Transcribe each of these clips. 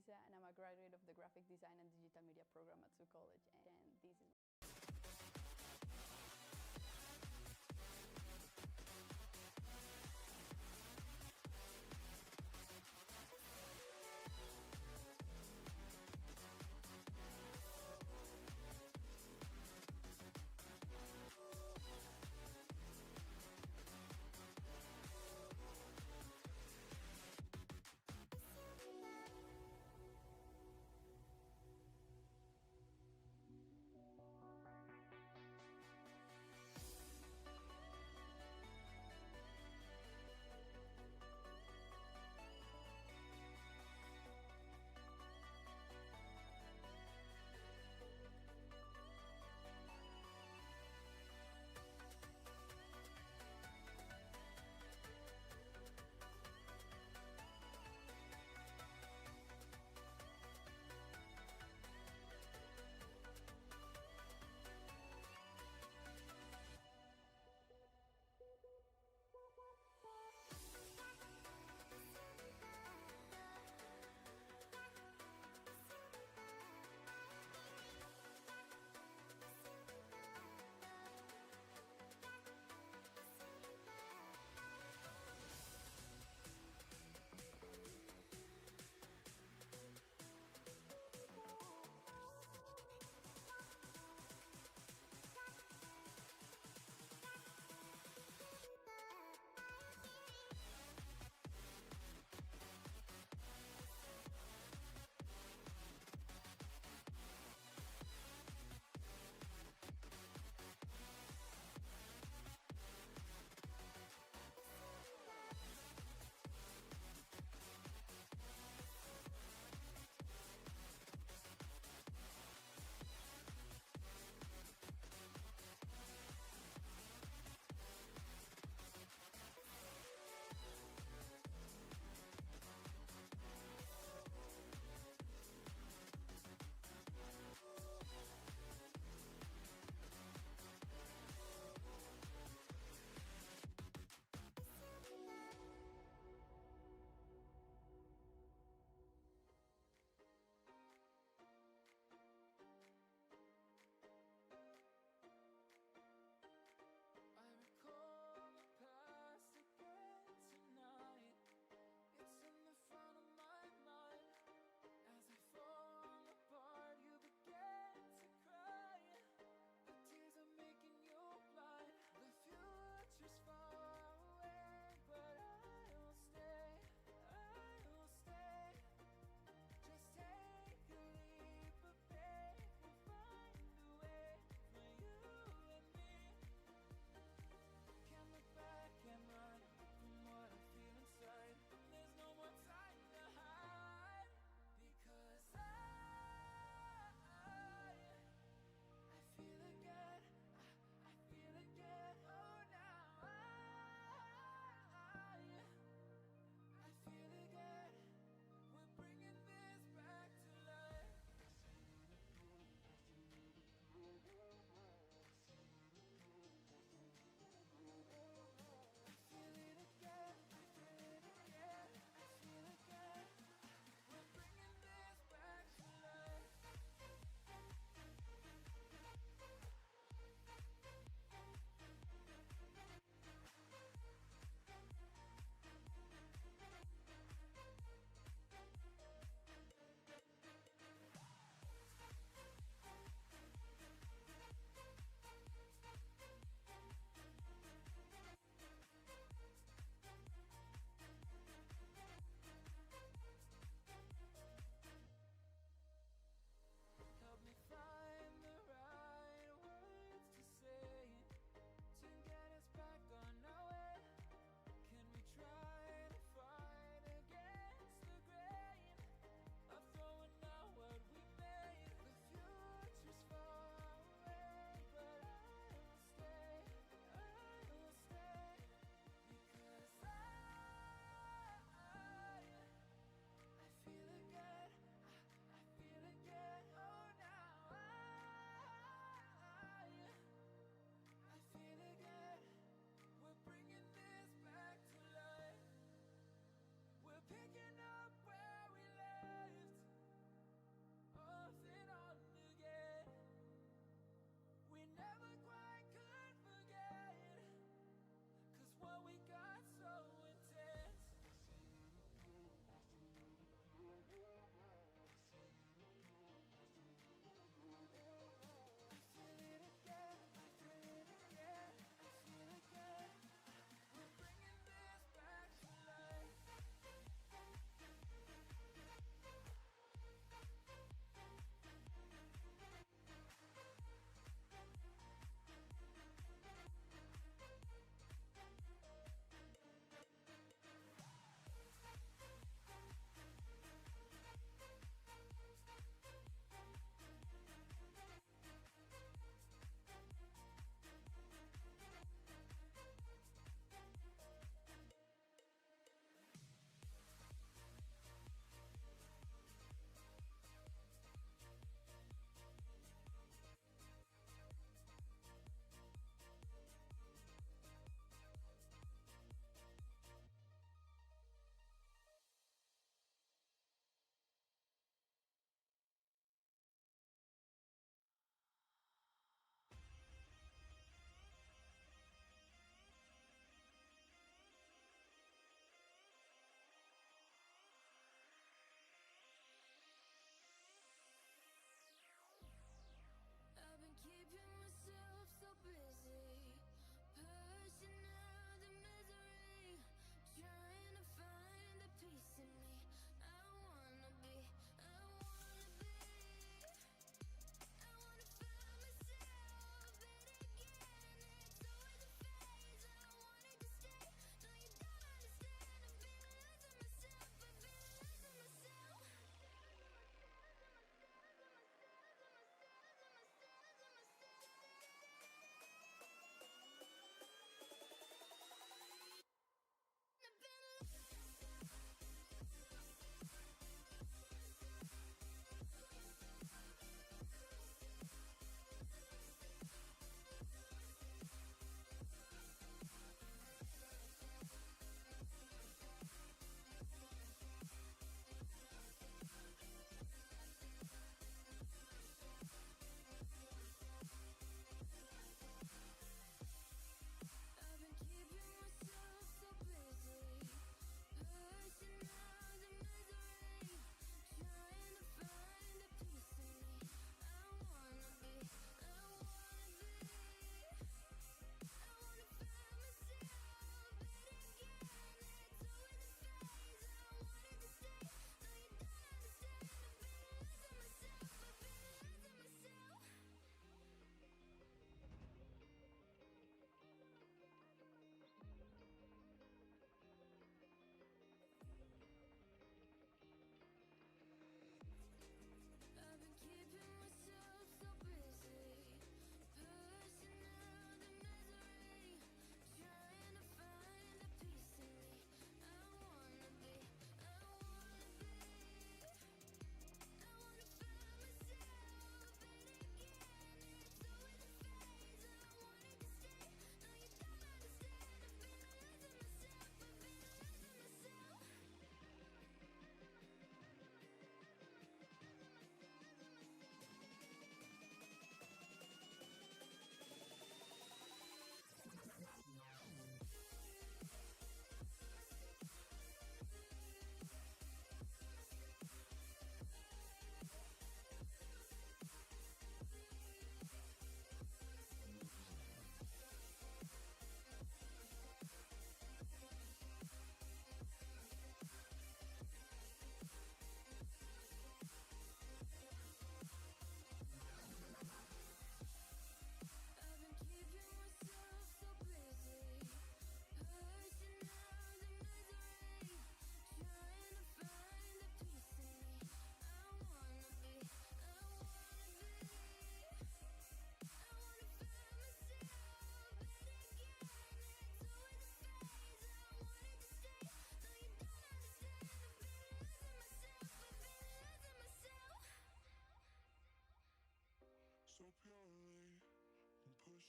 Lisa, and I'm a graduate of the Graphic Design and Digital Media program at Sioux College, and this is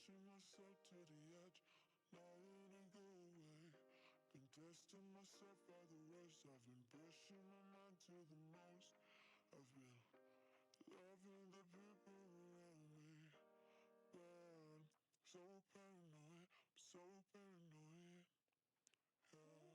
pushing myself to the edge, not wanna go away. Been testing myself by the worst. I've been pushing my mind to the most. I've been loving the people around me, but I'm so paranoid, so paranoid. Yeah.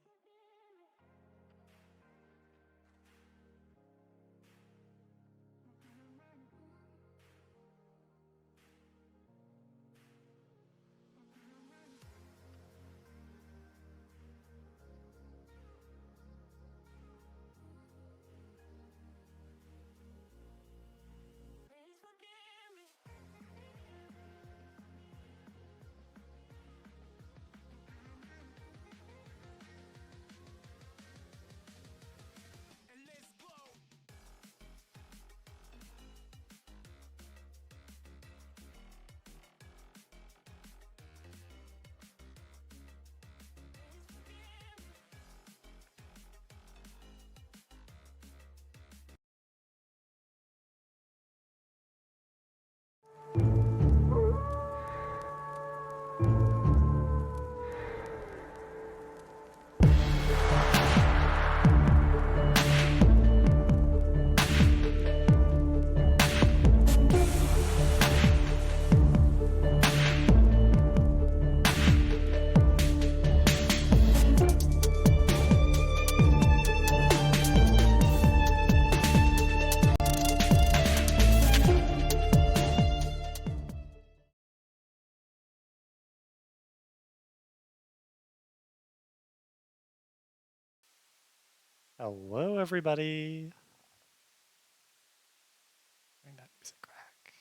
Hello, everybody. Bring that music back.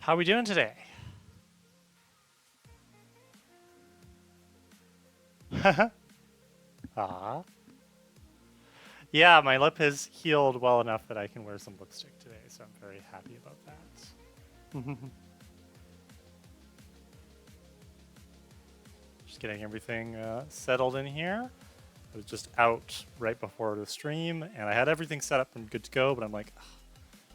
How are we doing today? Ah. Yeah, my lip has healed well enough that I can wear some lipstick today, so I'm very happy about that. Just getting everything settled in here. I was just out right before the stream, and I had everything set up and good to go, but I'm like, ugh,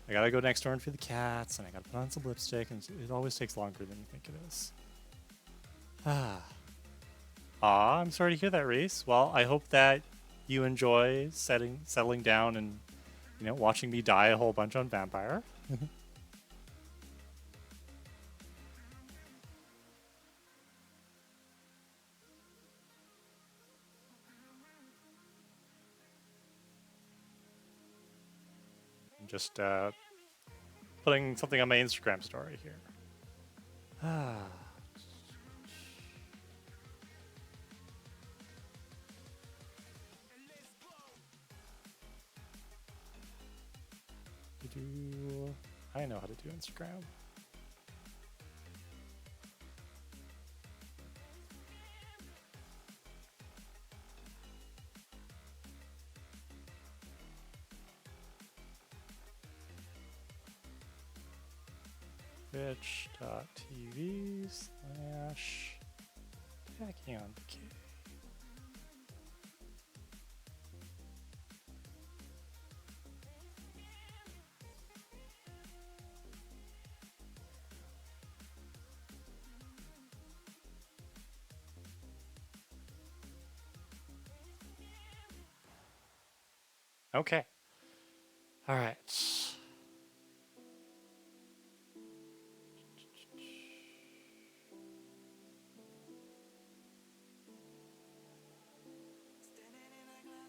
I gotta go next door and feed the cats, and I gotta put on some lipstick, and it always takes longer than you think it is. Ah. Aw, I'm sorry to hear that, Reese. Well, I hope that you enjoy settling down and, watching me die a whole bunch on Vampyr. I'm just putting something on my Instagram story here. Ah. I know how to do Instagram. Twitch.tv/Tachyon. Okay. All right.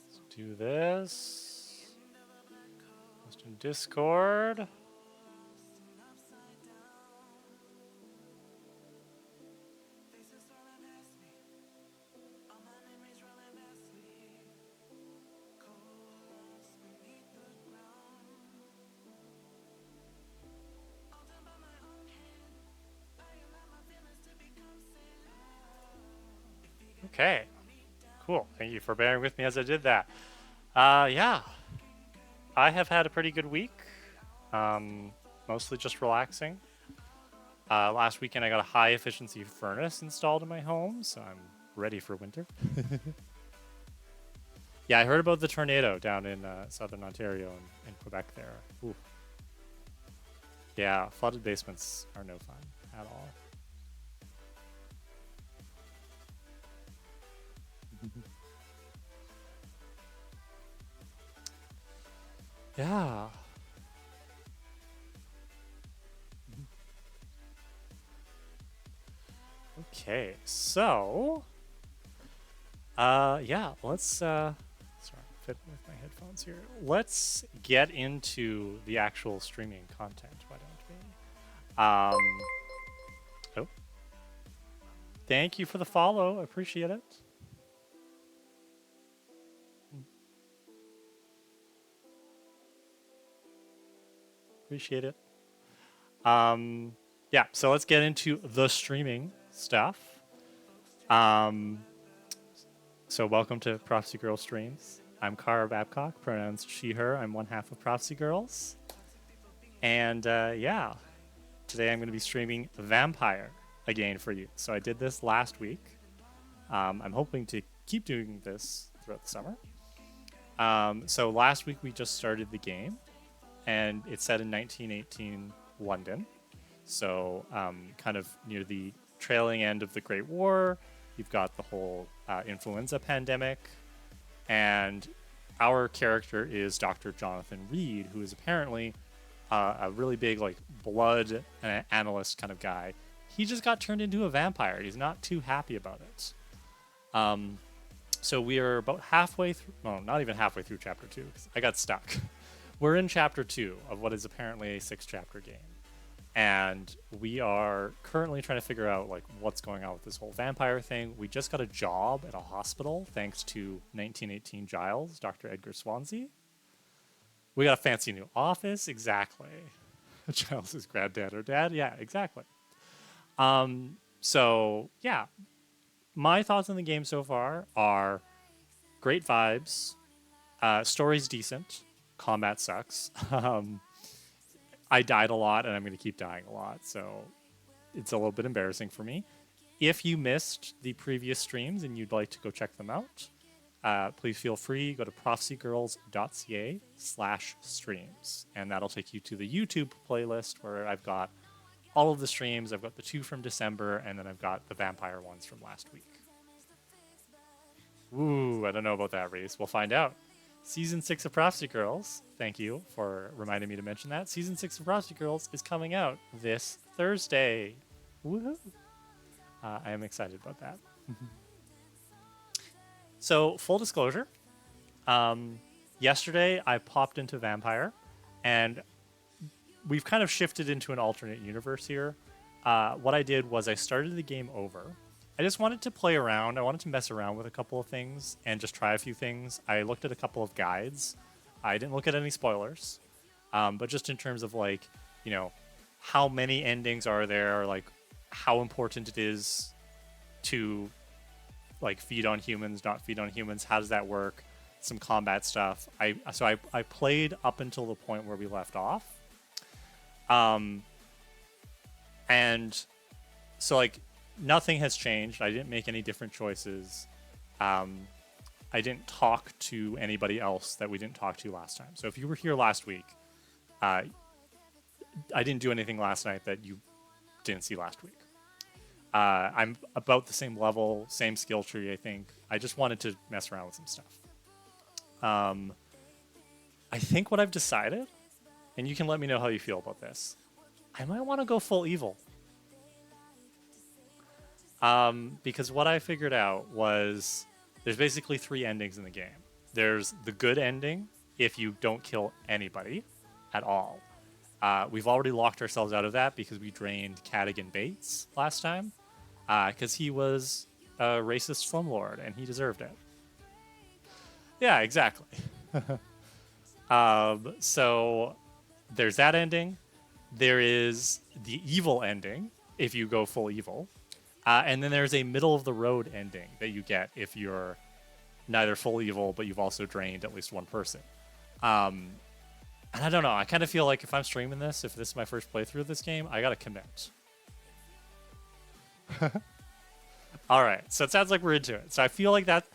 Let's do this. Post in Discord. Okay, cool. Thank you for bearing with me as I did that. Yeah, I have had a pretty good week. Mostly just relaxing. Last weekend I got a high efficiency furnace installed in my home, so I'm ready for winter. Yeah, I heard about the tornado down in southern Ontario and Quebec there. Ooh, Yeah, flooded basements are no fun at all. Yeah. Okay, so yeah, let's sorry, fit with my headphones here. Let's get into the actual streaming content, why don't we? Oh, thank you for the follow. I appreciate it. Appreciate it. Yeah, so let's get into the streaming stuff. So welcome to Prophecy Girl Streams. I'm Kara Babcock, pronouns she, her. I'm one half of Prophecy Girls. And yeah, today I'm going to be streaming Vampyr again for you. So I did this last week. I'm hoping to keep doing this throughout the summer. So last week we just started the game, and it's set in 1918 London. So kind of near the trailing end of the Great War. You've got the whole influenza pandemic, and our character is Dr. Jonathan Reed, who is apparently a really big like blood analyst kind of guy. He just got turned into a vampire. He's not too happy about it. So we are about halfway through. No, not even halfway through chapter 2. 'Cause I got stuck. We're in chapter 2 of what is apparently a 6-chapter game. And we are currently trying to figure out like what's going on with this whole vampire thing. We just got a job at a hospital thanks to 1918 Giles, Dr. Edgar Swansea. We got a fancy new office, exactly. Giles' granddad or dad, yeah, exactly. So yeah, my thoughts on the game so far are great vibes, story's decent, combat sucks. I died a lot, and I'm going to keep dying a lot, so it's a little bit embarrassing for me. If you missed the previous streams and you'd like to go check them out, please feel free. Go to prophecygirls.ca/streams, and that'll take you to the YouTube playlist where I've got all of the streams. I've got the 2 from December, and then I've got the vampire ones from last week. Ooh, I don't know about that, Reese. We'll find out. Season 6 of Prophecy Girls, thank you for reminding me to mention that. Season 6 of Prophecy Girls is coming out this Thursday. Woohoo! I am excited about that. So, full disclosure, yesterday I popped into Vampyr, and we've kind of shifted into an alternate universe here. What I did was I started the game over. I just wanted to play around. I wanted to mess around with a couple of things and just try a few things. I looked at a couple of guides. I didn't look at any spoilers, but just in terms of like, you know, how many endings are there, like how important it is to like feed on humans, not feed on humans. How does that work? Some combat stuff. I played up until the point where we left off. And so like nothing has changed. I didn't make any different choices. I didn't talk to anybody else that we didn't talk to last time. So if you were here last week, I didn't do anything last night that you didn't see last week. I'm about the same level, same skill tree, I think. I just wanted to mess around with some stuff. I think what I've decided, and you can let me know how you feel about this, I might want to go full evil. Because what I figured out was there's basically 3 endings in the game. There's the good ending if you don't kill anybody at all. We've already locked ourselves out of that because we drained Cadogan Bates last time. Because he was a racist slumlord and he deserved it. Yeah, exactly. So there's that ending. There is the evil ending if you go full evil. And then there's a middle of the road ending that you get if you're neither full evil, but you've also drained at least one person. And I don't know. I kind of feel like if I'm streaming this, if this is my first playthrough of this game, I gotta commit. All right. So it sounds like we're into it. So I feel like that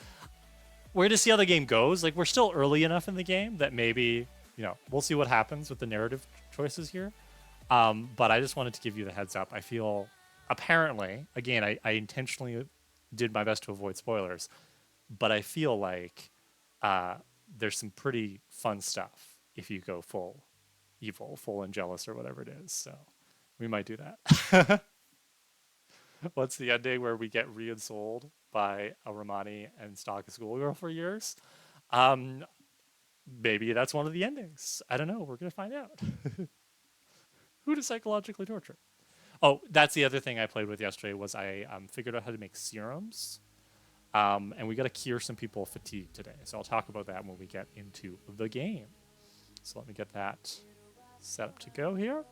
we're to see how the game goes. Like we're still early enough in the game that maybe, you know, we'll see what happens with the narrative choices here. But I just wanted to give you the heads up. I feel apparently, again, I intentionally did my best to avoid spoilers, but I feel like uh, there's some pretty fun stuff if you go full evil, full and jealous, or whatever it is. So we might do that. What's the ending where we get re-ensouled by a Romani and stalk a schoolgirl for years? Um, Maybe that's one of the endings. I don't know. We're gonna find out. Who to psychologically torture? Oh, that's the other thing I played with yesterday. Was I figured out how to make serums, and we got to cure some people of fatigue today. So I'll talk about that when we get into the game. So let me get that set up to go here.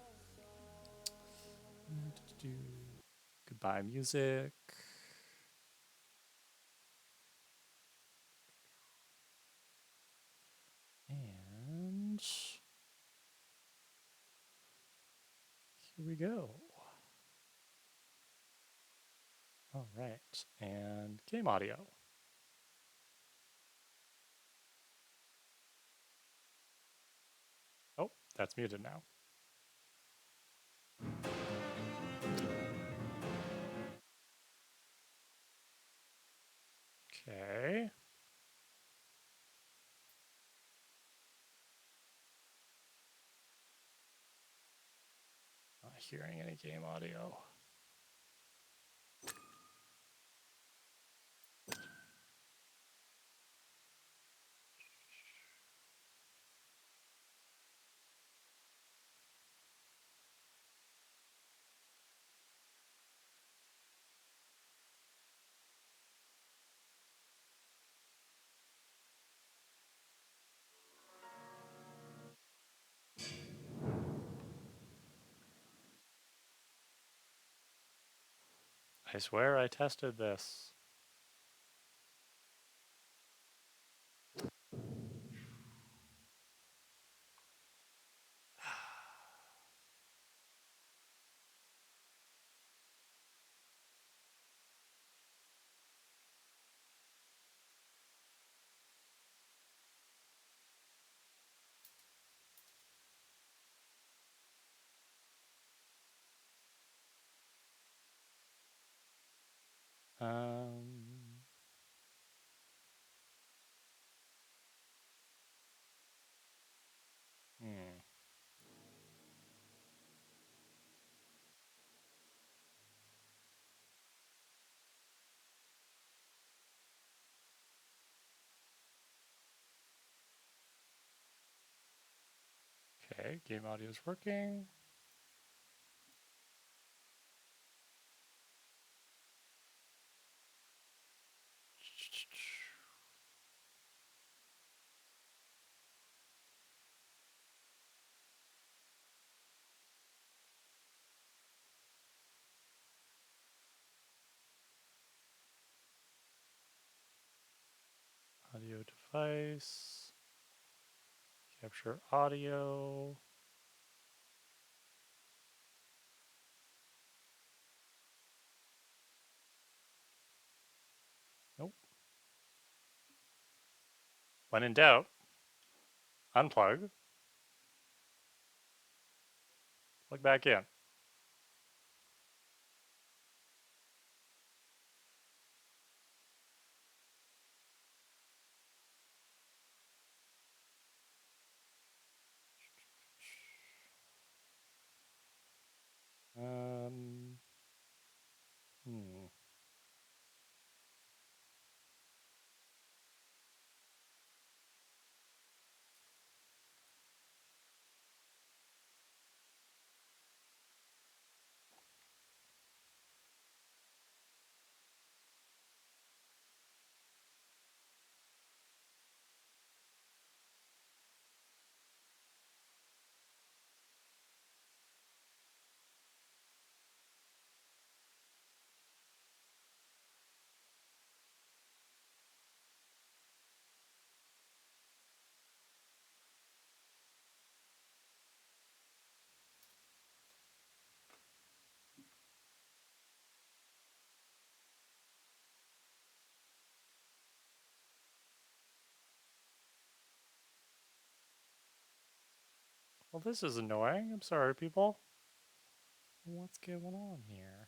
Goodbye music. And here we go. All right. And game audio. Oh, that's muted now. Okay. Not hearing any game audio. I swear I tested this. Um, hmm. Okay, game audio is working. Audio device. Capture audio. Nope. When in doubt, unplug, plug back in. Um, hmm. Well, this is annoying. I'm sorry, people. What's going on here?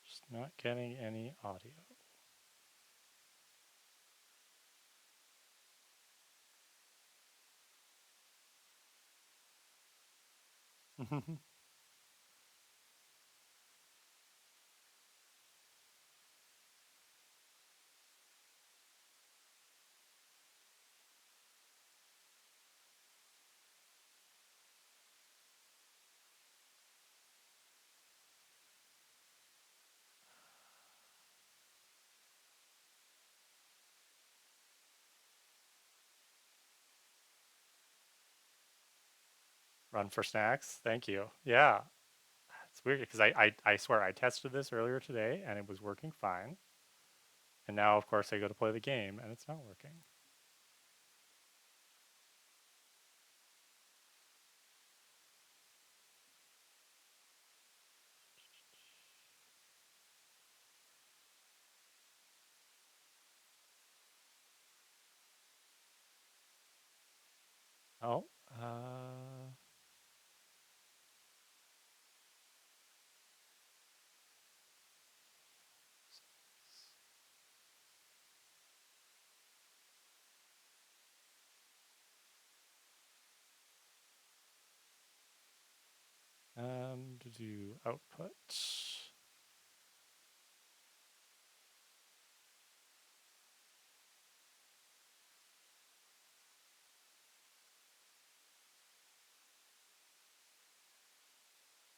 Just not getting any audio. Run for snacks. Thank you. Yeah, it's weird because I swear I tested this earlier today and it was working fine. And now, of course, I go to play the game and it's not working. Oh, to do output.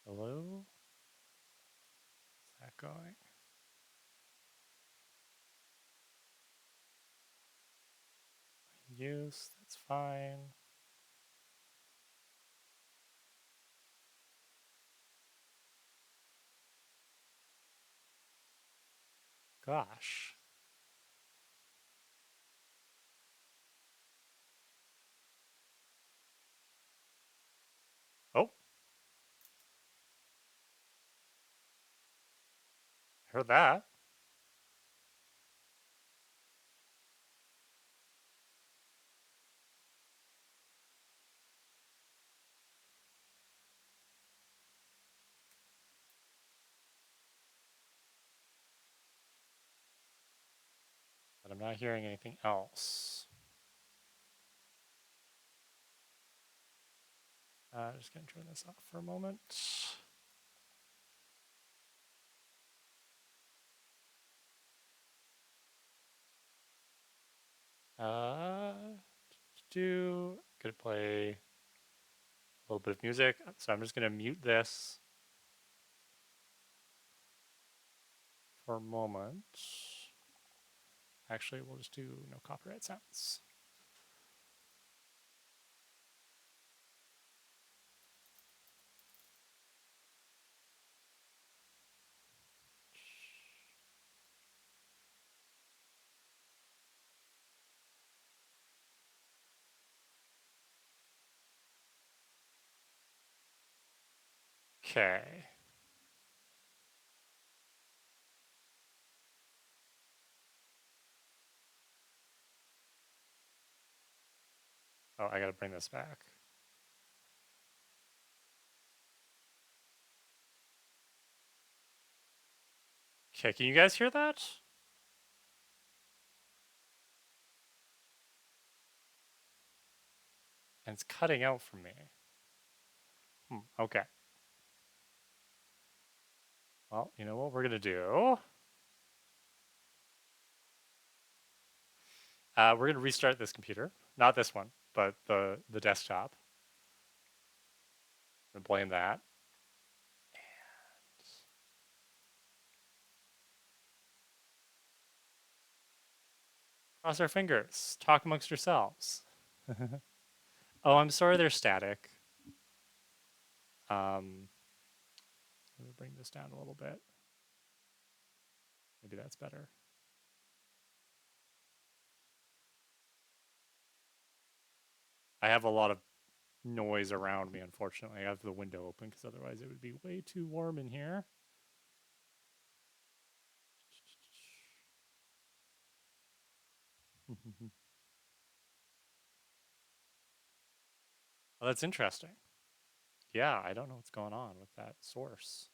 Hello? Is that going? Use, that's fine. Gosh. Oh, heard that. But I'm not hearing anything else. Just gonna turn this off for a moment. Uh, gonna play a little bit of music. So I'm just gonna mute this for a moment. Actually, we'll just do no copyright sounds. Okay. Oh, I gotta bring this back. Okay, can you guys hear that? And it's cutting out from me. Okay. Well, you know what we're gonna do? We're gonna restart this computer. Not this one, but the desktop. I'm gonna blame that. Cross our fingers. Talk amongst yourselves. Oh, I'm sorry they're static. Let me bring this down a little bit. Maybe that's better. I have a lot of noise around me, unfortunately. I have the window open because otherwise it would be way too warm in here. Well, that's interesting. Yeah, I don't know what's going on with that source.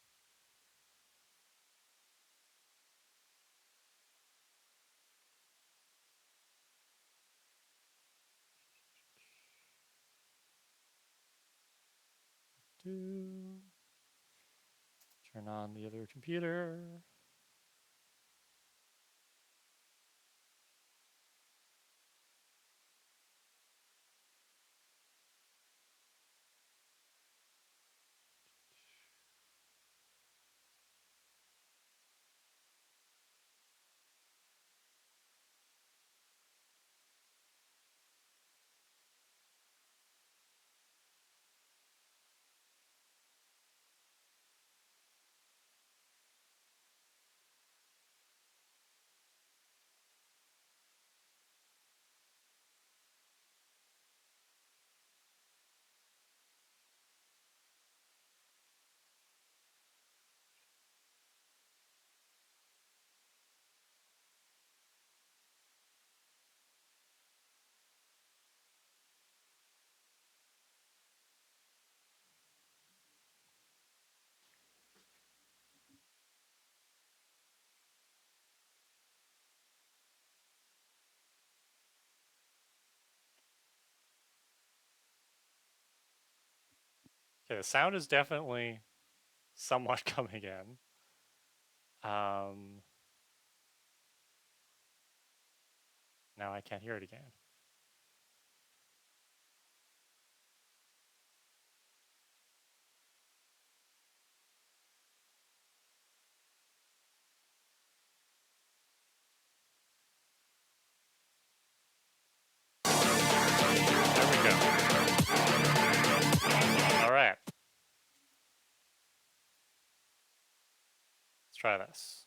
Turn on the other computer. Okay, the sound is definitely somewhat coming in. Now I can't hear it again. There we go. All right. Let's try this.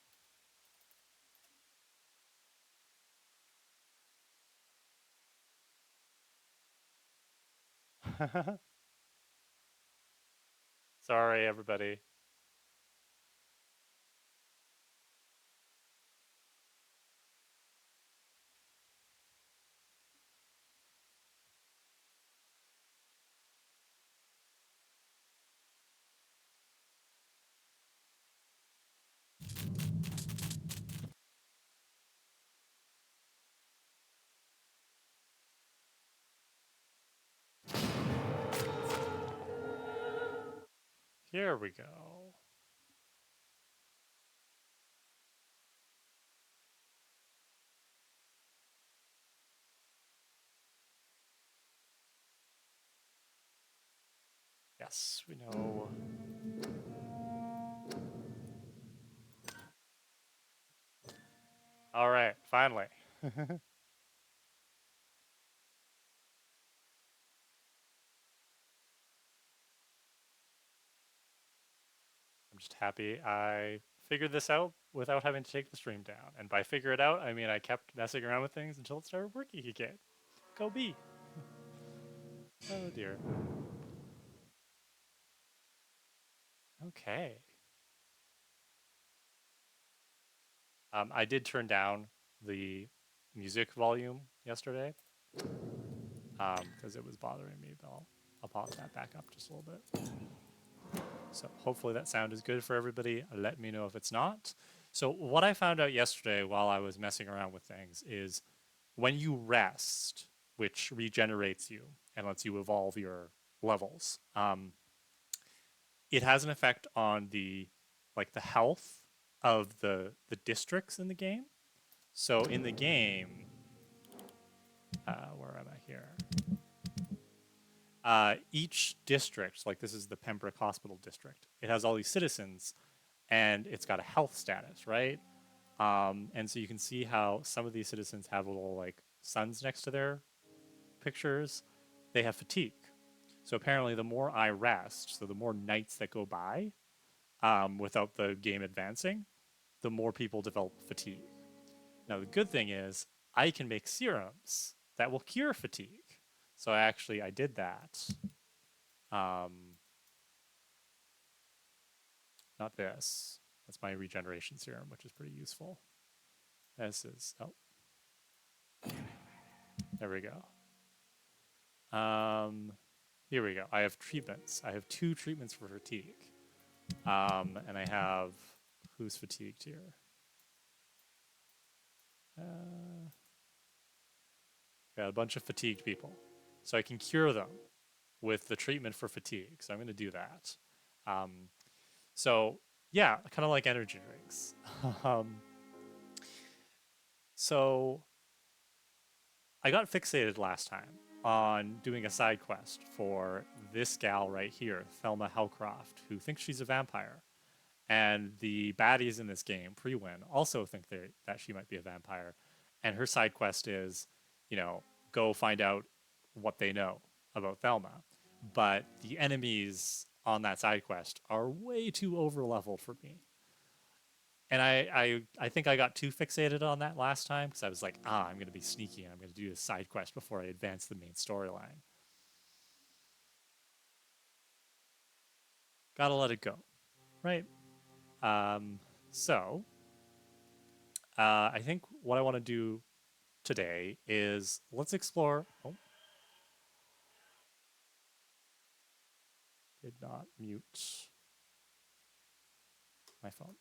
Sorry, everybody. Here we go. Yes, we know. All right, finally. I'm just happy I figured this out without having to take the stream down. And by figure it out, I mean I kept messing around with things until it started working again. Go B. Oh dear. Okay. I did turn down the music volume yesterday because it was bothering me, but I'll pause that back up just a little bit. So hopefully that sound is good for everybody. Let me know if it's not. So what I found out yesterday while I was messing around with things is when you rest, which regenerates you and lets you evolve your levels, it has an effect on the health of the districts in the game. So in the game, where am I here? Each district, like this is the Pembroke Hospital district, it has all these citizens, and it's got a health status, right? And so you can see how some of these citizens have little like suns next to their pictures, they have fatigue. So apparently, the more I rest, so the more nights that go by without the game advancing, the more people develop fatigue. Now, the good thing is I can make serums that will cure fatigue. So I did that. Um, not this. That's my regeneration serum, which is pretty useful. This is, oh, there we go. Here we go. I have treatments. I have 2 treatments for fatigue. And I have, who's fatigued here? Got a bunch of fatigued people. So I can cure them with the treatment for fatigue. So I'm going to do that. So yeah, kind of like energy drinks. um, so I got fixated last time on doing a side quest for this gal right here, Thelma Hellcroft, who thinks she's a vampire. And the baddies in this game, pre-win, also think that she might be a vampire. And her side quest is, go find out what they know about Thelma. But the enemies on that side quest are way too overleveled for me. And I think I got too fixated on that last time because I was like, I'm going to be sneaky and I'm going to do this side quest before I advance the main storyline. Gotta let it go, right? So, I think what I want to do today is let's explore. Oh, did not mute my phone.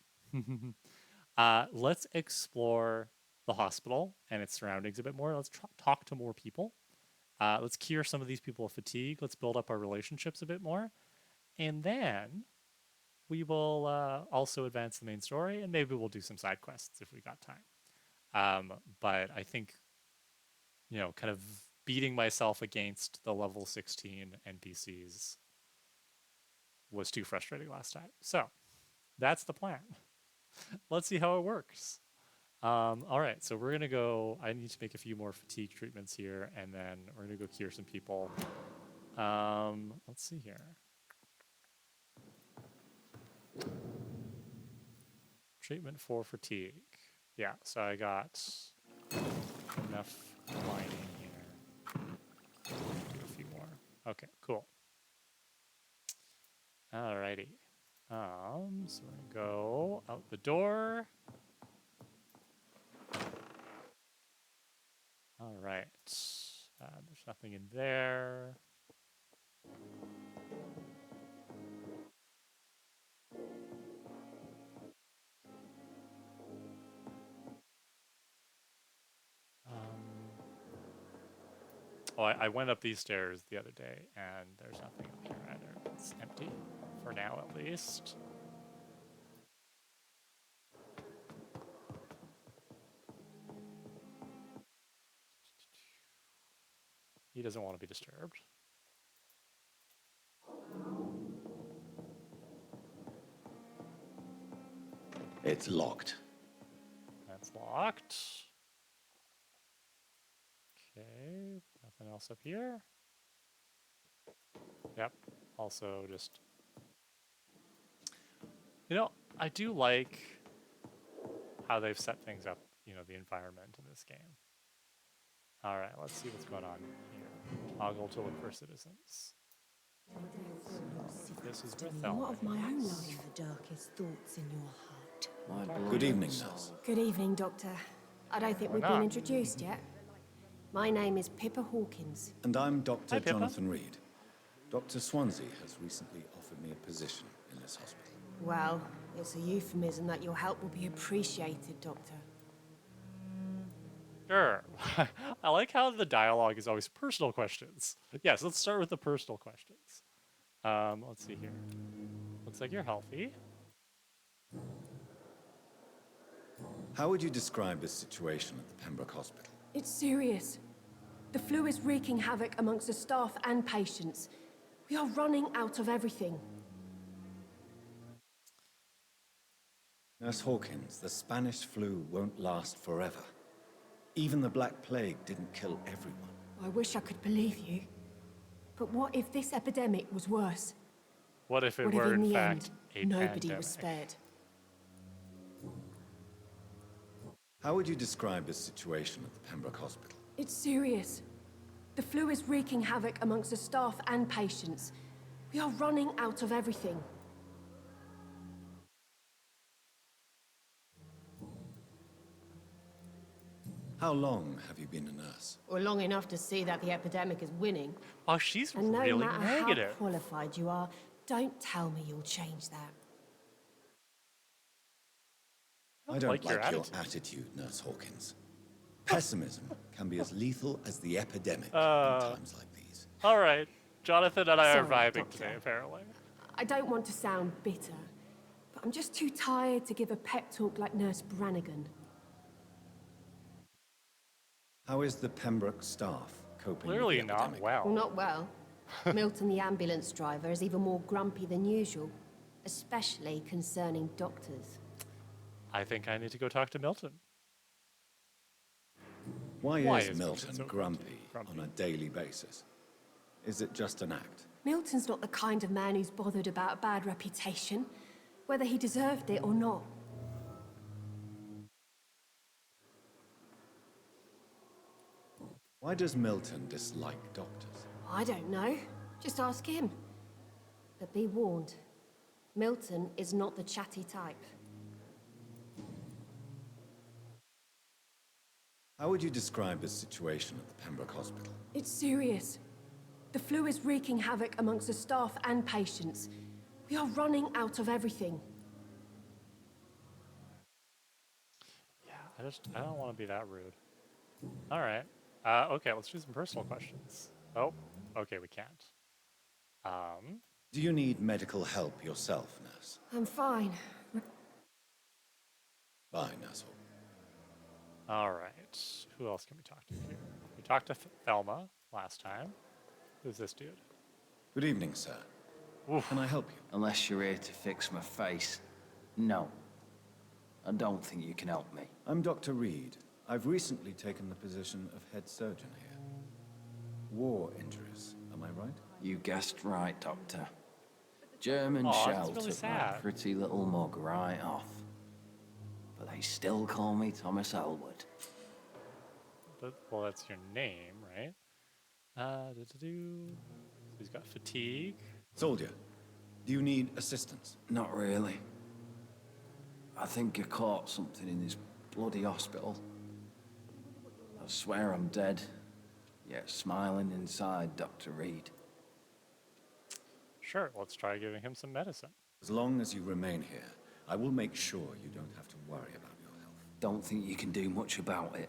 Let's explore the hospital and its surroundings a bit more. Let's talk to more people. Let's cure some of these people of fatigue. Let's build up our relationships a bit more. And then we will also advance the main story, and maybe we'll do some side quests if we got time. But I think, kind of beating myself against the level 16 NPCs was too frustrating last time. So that's the plan. Let's see how it works. All right, so we're gonna go. I need to make a few more fatigue treatments here, and then we're gonna go cure some people. Let's see here. Treatment for fatigue. Yeah, so I got enough mining here. Do a few more. Okay, cool. Alrighty. So we're gonna go out the door. All right. There's nothing in there. I went up these stairs the other day, and there's nothing up here either. It's empty, for now at least. He doesn't want to be disturbed. It's locked. That's locked. Okay, nothing else up here. Yep, also just... I do like how they've set things up, the environment in this game. All right, let's see what's going on here. Toggle to look for citizens. This is where Thelma What of my own is. life? The darkest thoughts in your heart. Good evening, nurse. Good evening, Doctor. I don't think Or we've not. been introduced yet. My name is Pippa Hawkins. And I'm Dr. Hi, Pippa. Jonathan Reed. Dr. Swansea has recently offered me a position in this hospital. Well, it's a euphemism that your help will be appreciated, Doctor. Sure. I like how the dialogue is always personal questions. Yes, let's start with the personal questions. Let's see here. Looks like you're healthy. How would you describe the situation at the Pembroke Hospital? It's serious. The flu is wreaking havoc amongst the staff and patients. We are running out of everything. Nurse Hawkins, the Spanish flu won't last forever. Even the Black Plague didn't kill everyone. I wish I could believe you. But what if this epidemic was worse? What if it What if were in in the fact end, a nobody pandemic? was spared? How would you describe the situation at the Pembroke Hospital? It's serious. The flu is wreaking havoc amongst the staff and patients. We are running out of everything. How long have you been a nurse? Or long enough to see that the epidemic is winning. Oh, she's And no really matter negative. how qualified you are, don't tell me you'll change that. I don't like your attitude. attitude, Nurse Hawkins. Pessimism can be as lethal as the epidemic in times like these. All right, Jonathan and I are Sorry, vibing Doctor. today, apparently. I don't want to sound bitter, but I'm just too tired to give a pep talk like Nurse Brannigan. How is the Pembroke staff coping Clearly with the not epidemic? Well, well. not well. Milton, the ambulance driver, is even more grumpy than usual, especially concerning doctors. I think I need to go talk to Milton. Why Why is is Milton Milton so grumpy grumpy? on a daily basis? Is it just an act? Milton's not the kind of man who's bothered about a bad reputation, whether he deserved it or not. Why does Milton dislike doctors? I don't know. Just ask him. But be warned, Milton is not the chatty type. How would you describe the situation at the Pembroke Hospital? It's serious. The flu is wreaking havoc amongst the staff and patients. We are running out of everything. Yeah, I don't want to be that rude. All right. Okay, let's do some personal questions. Oh, okay, we can't. Do you need medical help yourself, nurse? I'm fine. Bye, Nurse Hawkins. All right. Who else can we talk to here? We talked to Thelma last time. Who's this dude? Good evening, sir. Oof. Can I help you? Unless you're here to fix my face. No. I don't think you can help me. I'm Dr. Reed. I've recently taken the position of head surgeon here. War injuries, am I right? You guessed right, Doctor. German Aw, that's shell really took my sad. pretty little mug right off. But they still call me Thomas Elwood. Well, that's your name, right? So he's got fatigue. Soldier, do you need assistance? Not really. I think I caught something in this bloody hospital. I swear I'm dead, yet smiling inside, Dr. Reed. Sure, let's try giving him some medicine. As long as you remain here, I will make sure you don't have to worry about your health. Don't think you can do much about it.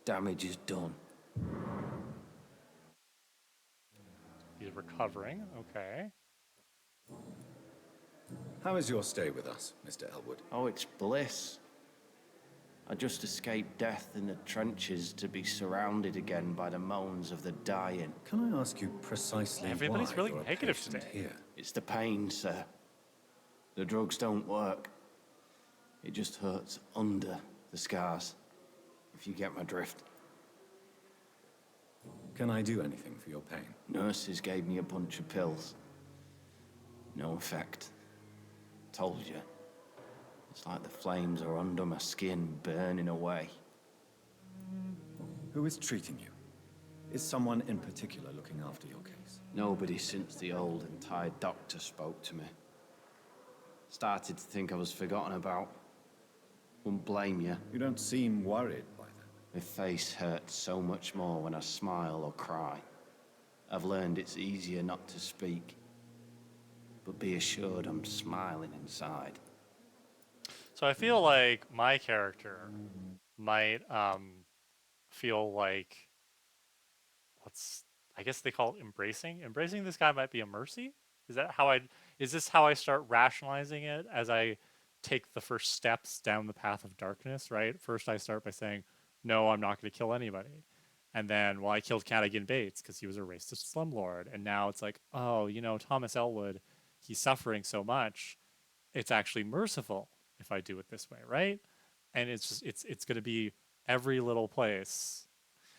Damage is done. He's recovering, okay. How is your stay with us, Mr. Elwood? Oh, it's bliss. I just escaped death in the trenches to be surrounded again by the moans of the dying. Can I ask you precisely Everybody's why really you're a negative patient today. here? It's the pain, sir. The drugs don't work. It just hurts under the scars, if you get my drift. Can I do anything for your pain? Nurses gave me a bunch of pills. No effect. Told you. It's like the flames are under my skin, burning away. Who is treating you? Is someone in particular looking after your case? Nobody since the old and tired doctor spoke to me. Started to think I was forgotten about. Wouldn't blame you. You don't seem worried by that. My face hurts so much more when I smile or cry. I've learned it's easier not to speak. But be assured I'm smiling inside. So I feel like my character might feel like I guess they call it embracing. Embracing this guy might be a mercy. Is this how I start rationalizing it as I take the first steps down the path of darkness, right? First I start by saying, no, I'm not going to kill anybody. And then, well, I killed Cadigan Bates because he was a racist slumlord. And now it's like, oh, Thomas Elwood, he's suffering so much. It's actually merciful if I do it this way, right? And it's going to be every little place.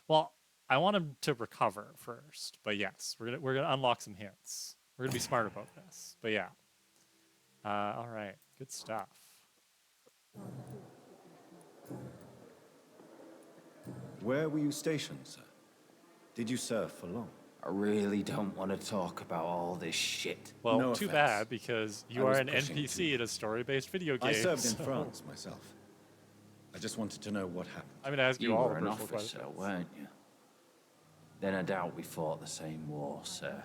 Well, I want him to recover first, but yes, we're gonna unlock some hints. We're gonna be smart about this, but yeah. All right, good stuff. Where were you stationed, sir? Did you serve for long? I really don't want to talk about all this shit. Well, No too offense. bad because you I are was an pushing NPC too in a story-based video game. I served in so- France myself. I just wanted to know what happened. I'm gonna ask you You all were the an personal officer, questions. weren't you? Then I doubt we fought the same war, sir.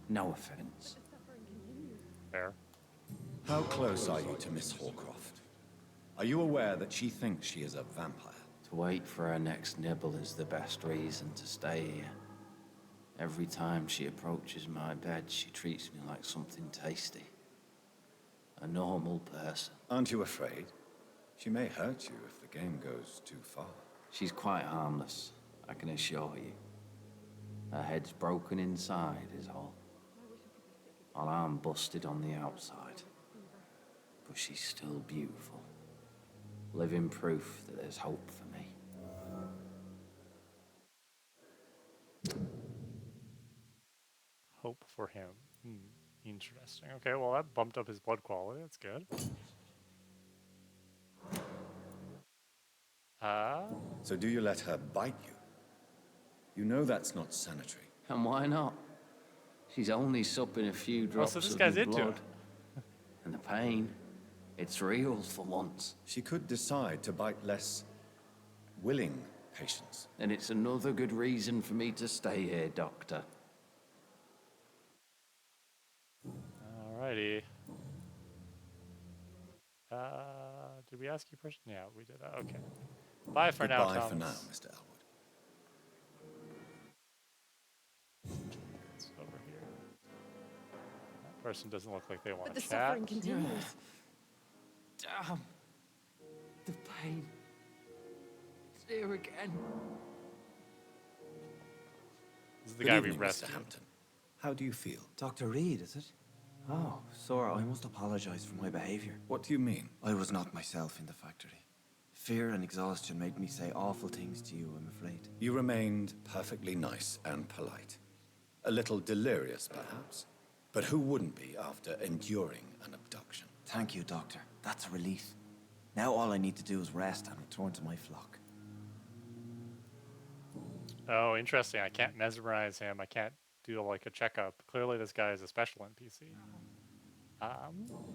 No offense. Fair. How close are you to Miss Horcroft? Are you aware that she thinks she is a vampire? To wait for her next nibble is the best reason to stay here. Every time she approaches my bed, she treats me like something tasty. A normal person. Aren't you afraid? She may hurt you if the game goes too far. She's quite harmless, I can assure you. Her head's broken inside is all. Her arm busted on the outside. But she's still beautiful. Living proof that there's hope for me. Hope for him. Interesting. Okay, well that bumped up his blood quality. That's good. So do you let her bite you? You know that's not sanitary. And why not? She's only supping a few drops so this of guy's my into blood. it. And the pain, it's real for once. She could decide to bite less willing patients. And it's another good reason for me to stay here, Doctor. Alrighty. Did we ask you first? Yeah, we did. Okay. Bye for now, Goodbye Thomas. for now, Mr. Elwood. It's over here. That person doesn't look like they want But the to chat. suffering continues. Damn. The pain. It's here again. This is the Good guy we evening, Mr. rescued. Hampton. How do you feel? Dr. Reed, is it? Oh, sir, I must apologize for my behavior. What do you mean? I was not myself in the factory. Fear and exhaustion made me say awful things to you, I'm afraid. You remained perfectly nice and polite. A little delirious, perhaps. But who wouldn't be after enduring an abduction? Thank you, Doctor. That's a relief. Now all I need to do is rest and return to my flock. Oh, interesting. I can't mesmerize him. I can't do like a checkup. Clearly, this guy is a special NPC.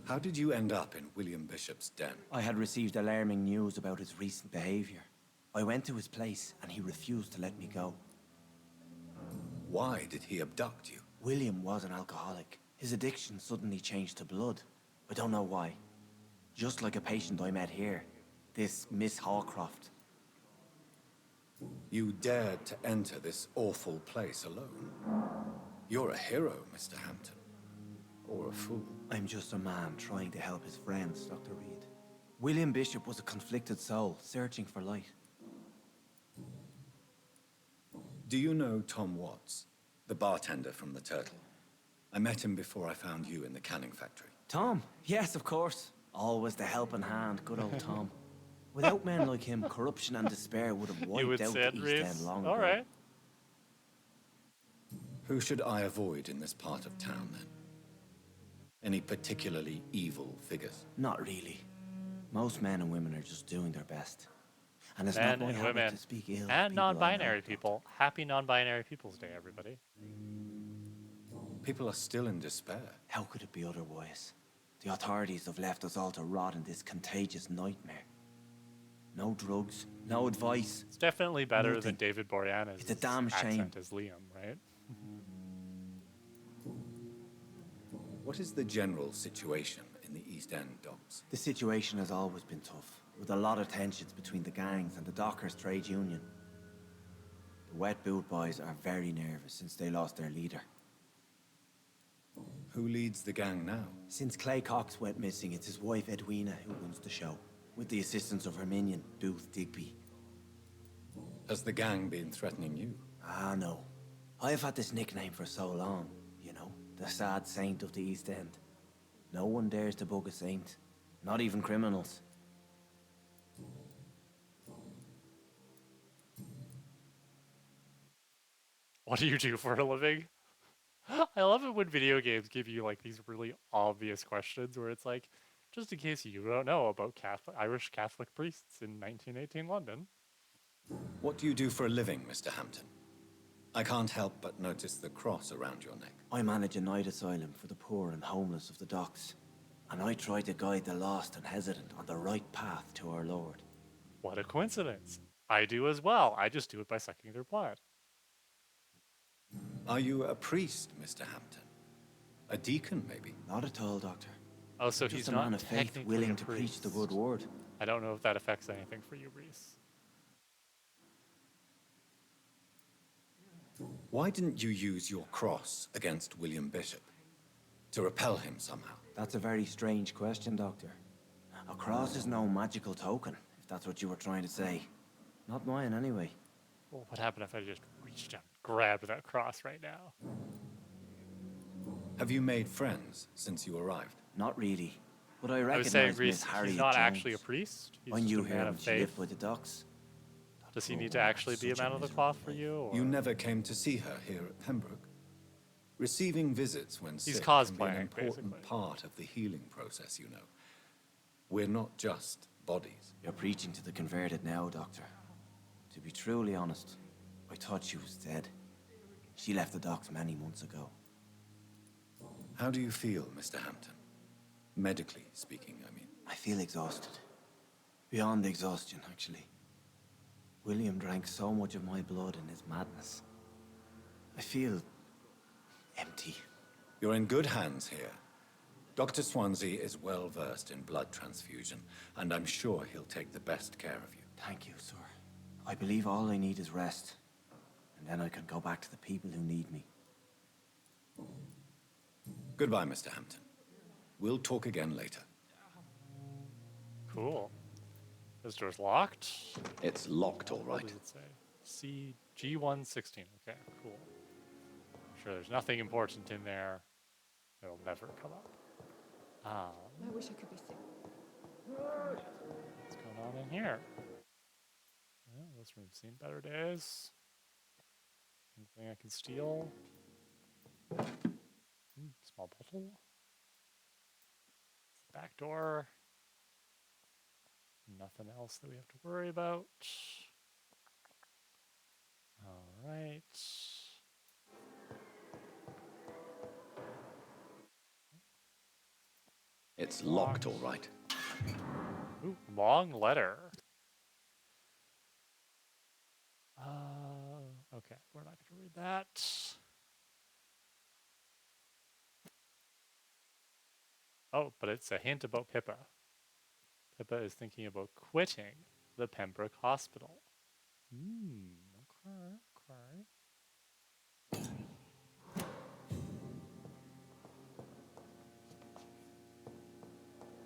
How did you end up in William Bishop's den? I had received alarming news about his recent behavior. I went to his place and he refused to let me go. Why did he abduct you? William was an alcoholic. His addiction suddenly changed to blood. I don't know why. Just like a patient I met here. This Miss Hawcroft. You dared to enter this awful place alone. You're a hero, Mr. Hampton. Or a fool. I'm just a man trying to help his friends, Dr. Reed. William Bishop was a conflicted soul, searching for light. Do you know Tom Watts, the bartender from the Turtle? I met him before I found you in the canning factory. Tom? Yes, of course. Always the helping hand, good old Tom. Without men like him, corruption and despair would have You wiped would out say the it, East Reese? End long ago. All right. Who should I avoid in this part of town, then? Any particularly evil figures? Not really. Most men and women are just doing their best. And it's Men not my and habit women. to speak ill of And people I know, non-binary Doctor. people. Happy non-binary People's Day, everybody. People are still in despair. How could it be otherwise? The authorities have left us all to rot in this contagious nightmare. No drugs, no advice. It's definitely better than Nothing. David Boreanaz's It's a damn shame. accent as Liam, right? What is the general situation in the East End, Docks? The situation has always been tough, with a lot of tensions between the gangs and the Dockers trade union. The Wet Boot Boys are very nervous since they lost their leader. Who leads the gang now? Since Clay Cox went missing, it's his wife Edwina who runs the show, with the assistance of her minion, Booth Digby. Has the gang been threatening you? Ah, no. I've had this nickname for so long, you know, the sad saint of the East End. No one dares to bug a saint, not even criminals. What do you do for a living? I love it when video games give you like these really obvious questions where it's like, just in case you don't know about Irish Catholic priests in 1918 London. What do you do for a living, Mr. Hampton? I can't help but notice the cross around your neck. I manage a night asylum for the poor and homeless of the docks. And I try to guide the lost and hesitant on the right path to our Lord. What a coincidence. I do as well. I just do it by sucking their blood. Are you a priest, Mr. Hampton? A deacon, maybe? Not at all, Doctor. Oh, so Just he's a not man of faith technically willing a to preach the priest. good word. I don't know if that affects anything for you, Reese. Why didn't you use your cross against William Bishop? To repel him somehow? That's a very strange question, Doctor. A cross is no magical token, if that's what you were trying to say. Not mine, anyway. Well, what happened if I just reached out and grabbed that cross right now? Have you made friends since you arrived? Not really. But I I was saying, recognize Miss Reese, Harriet he's not Jones. actually a priest. He's I just knew a her man when of she lived faith. by the docks. Does he need to actually be a man of the cloth for you? Or? You never came to see her here at Pembroke? Receiving visits when He's sick can be an cosplaying, important basically. part of the healing process, you know. We're not just bodies. You're preaching to the converted now, Doctor. To be truly honest, I thought she was dead. She left the docks many months ago. How do you feel, Mr. Hampton? Medically speaking, I mean. I feel exhausted. Beyond exhaustion, actually. William drank so much of my blood in his madness. I feel empty. You're in good hands here. Dr. Swansea is well versed in blood transfusion, and I'm sure he'll take the best care of you. Thank you, sir. I believe all I need is rest. And then I can go back to the people who need me. Goodbye, Mr. Hampton. We'll talk again later. Cool. This door's locked. It's locked, all What right. does it say? G116. Okay, cool. Sure, there's nothing important in there. It'll never come up. I wish I could be sick. What's going on in here? Well, this room's seen better days. Anything I can steal? Small bottle. Back door. Nothing else that we have to worry about. All right. It's locked, all right. Ooh, long letter. Okay, we're not going to read that. Oh, but it's a hint about Pippa. Pippa is thinking about quitting the Pembroke Hospital. Okay, okay.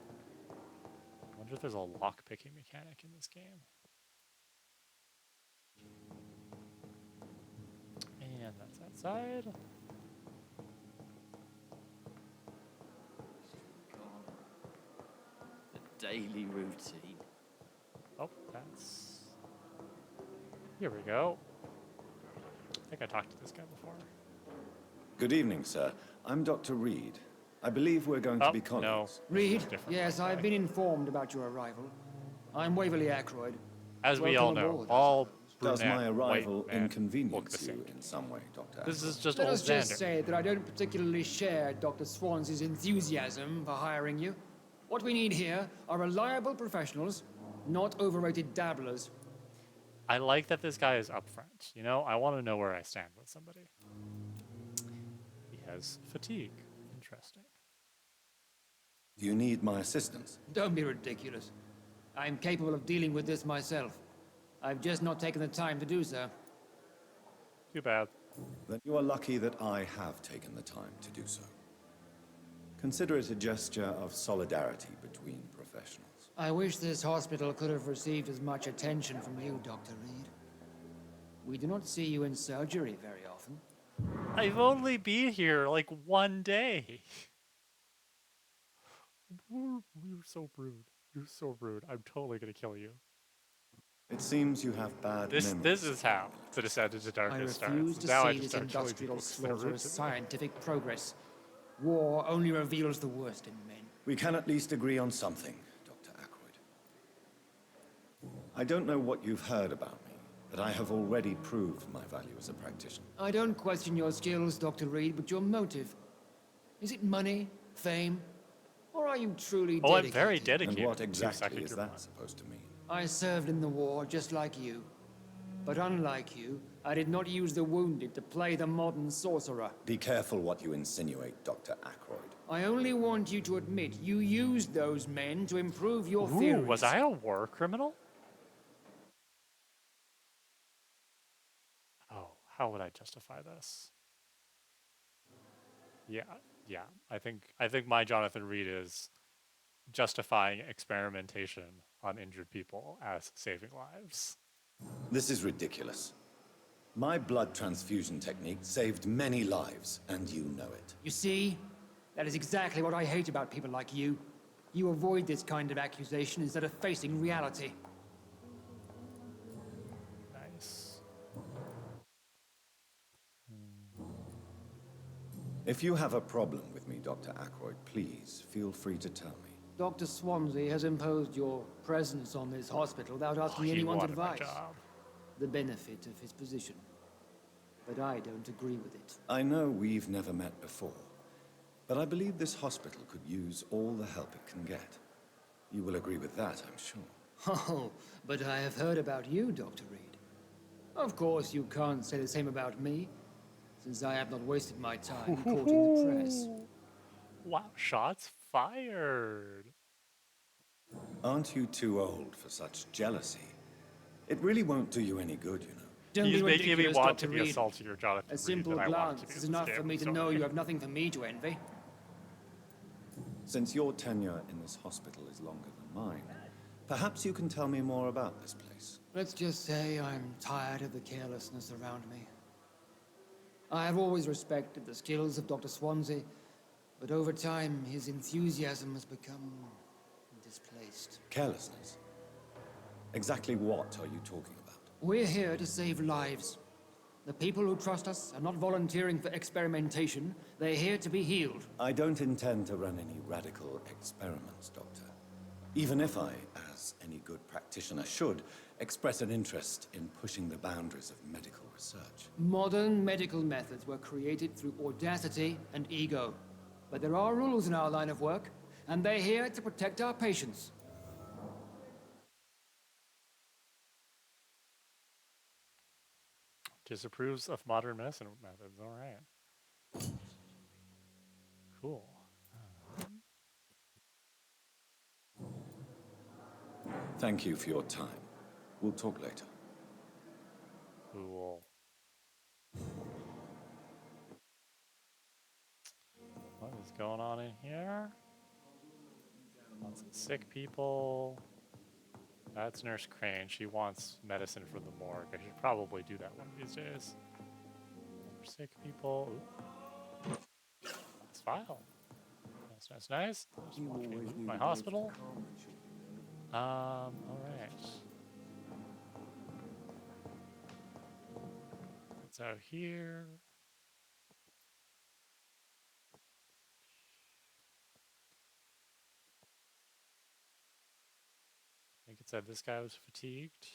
I wonder if there's a lock-picking mechanic in this game. And that's outside. The daily routine. Oh, that's... Here we go. I think I talked to this guy before. Good evening, sir. I'm Dr. Reed. I believe we're going to be colleagues. No. Reed, Different yes, guy. I've been informed about your arrival. I'm Waverly Ackroyd. As we all Welcome know, aboard, I all Does brunette, my arrival white men look the inconvenience same you to in me. some way, Dr. This is just Let old us just Xander. say that I don't particularly share Dr. Swansea's enthusiasm for hiring you. What we need here are reliable professionals, not overrated dabblers. I like that this guy is upfront. You know, I want to know where I stand with somebody. He has fatigue. Interesting. Do you need my assistance? Don't be ridiculous. I'm capable of dealing with this myself. I've just not taken the time to do so. Too bad. Then you are lucky that I have taken the time to do so. Consider it a gesture of solidarity between professionals. I wish this hospital could have received as much attention from you, Dr. Reed. We do not see you in surgery very often. I've only been here like one day. You're so rude. You're so rude. I'm totally gonna kill you. It seems you have bad This memories. is how the descent into I darkness refuse starts. to Now I see just this start killing industrial people 'cause they're slaughter rude as to me. scientific progress. War only reveals the worst in men. We can at least agree on something, Dr. Ackroyd. I don't know what you've heard about me, but I have already proved my value as a practitioner. I don't question your skills, Dr. Reed, but your motive. Is it money, fame, or are you truly Oh, I'm dedicated? very dedicated And what to exactly psychic is drama. that supposed to mean? I served in the war just like you. But unlike you, I did not use the wounded to play the modern sorcerer. Be careful what you insinuate, Dr. Ackroyd. I only want you to admit you used those men to improve your Ooh, theories. was I a war criminal? Oh, how would I justify this? Yeah, yeah. I think my Jonathan Reed is justifying experimentation on injured people as saving lives. This is ridiculous. My blood transfusion technique saved many lives, and you know it. You see? That is exactly what I hate about people like you. You avoid this kind of accusation instead of facing reality. Nice. If you have a problem with me, Dr. Ackroyd, please feel free to tell me. Dr. Swansea has imposed your presence on this hospital without asking He anyone's wanted my advice. job. The benefit of his position. But I don't agree with it. I know we've never met before, but I believe this hospital could use all the help it can get. You will agree with that, I'm sure. Oh, but I have heard about you, Dr. Reed. Of course, you can't say the same about me, since I have not wasted my time courting the press. Wow, shots fired. Aren't you too old for such jealousy? It really won't do you any good, you know. Don't He's be making me ridiculous, want Dr. to be Reed. a saltier Jonathan A Reed simple than I want to glance be is in this enough for damn me to story. know you have nothing for me to envy. Since your tenure in this hospital is longer than mine, perhaps you can tell me more about this place. Let's just say I'm tired of the carelessness around me. I have always respected the skills of Dr. Swansea, but over time, his enthusiasm has become displaced. Carelessness? Exactly what are you talking about? We're here to save lives. The people who trust us are not volunteering for experimentation. They're here to be healed. I don't intend to run any radical experiments, Doctor. Even if I, as any good practitioner should, express an interest in pushing the boundaries of medical research. Modern medical methods were created through audacity and ego. But there are rules in our line of work, and they're here to protect our patients. Disapproves of modern medicine methods. All right. Cool. Thank you for your time. We'll talk later. Cool. What is going on in here? Lots of sick people. That's Nurse Crane. She wants medicine from the morgue. I should probably do that one of these days. More sick people. Ooh. Nice file. Nice. Just watch me loot my hospital. Alright. It's out here. I think it said this guy was fatigued.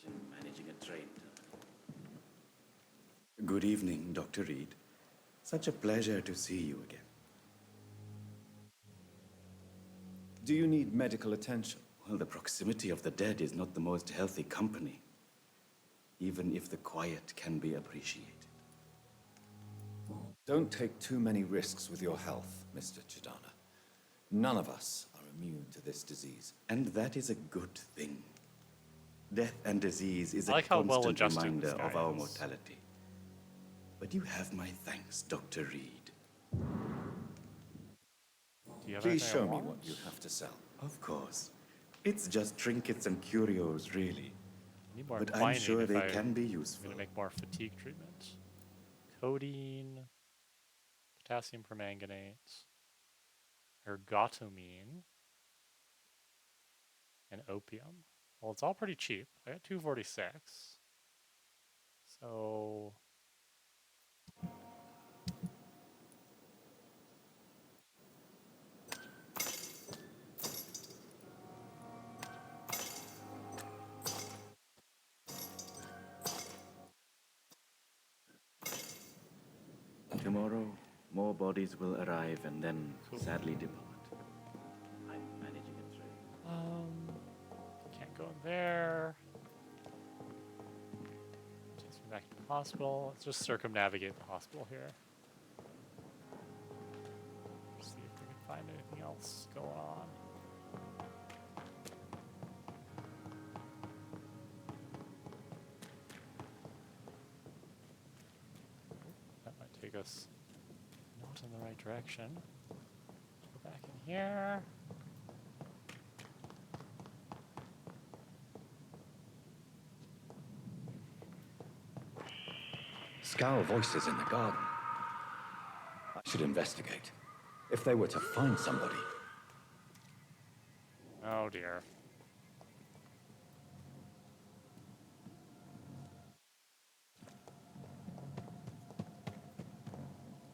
Managing a train. Good evening, Dr. Reed. Such a pleasure to see you again. Do you need medical attention? Well, the proximity of the dead is not the most healthy company, even if the quiet can be appreciated. Don't take too many risks with your health, Mr. Chidana. None of us are immune to this disease. And that is a good thing. Death and disease is I like a how constant well-adjusted reminder this guy of our is. mortality. But you have my thanks, Dr. Reed. Do you have Please anything I show me want? what you have to sell. Of course. It's just trinkets and curios, really. I need more But I'm quinine sure if they I- can be I'm useful. gonna make more fatigue treatment. Codeine, potassium permanganate, ergotamine, and opium. Well, it's all pretty cheap. I got 246. So Tomorrow, more bodies will arrive and then Cool. sadly depart. I'm managing a trade. Can't go in there. Takes me back to the hospital. Let's just circumnavigate the hospital here. See if we can find anything else going on. That might take us not in the right direction. Go back in here. Scowl voices in the garden. I should investigate. If they were to find somebody. Oh dear.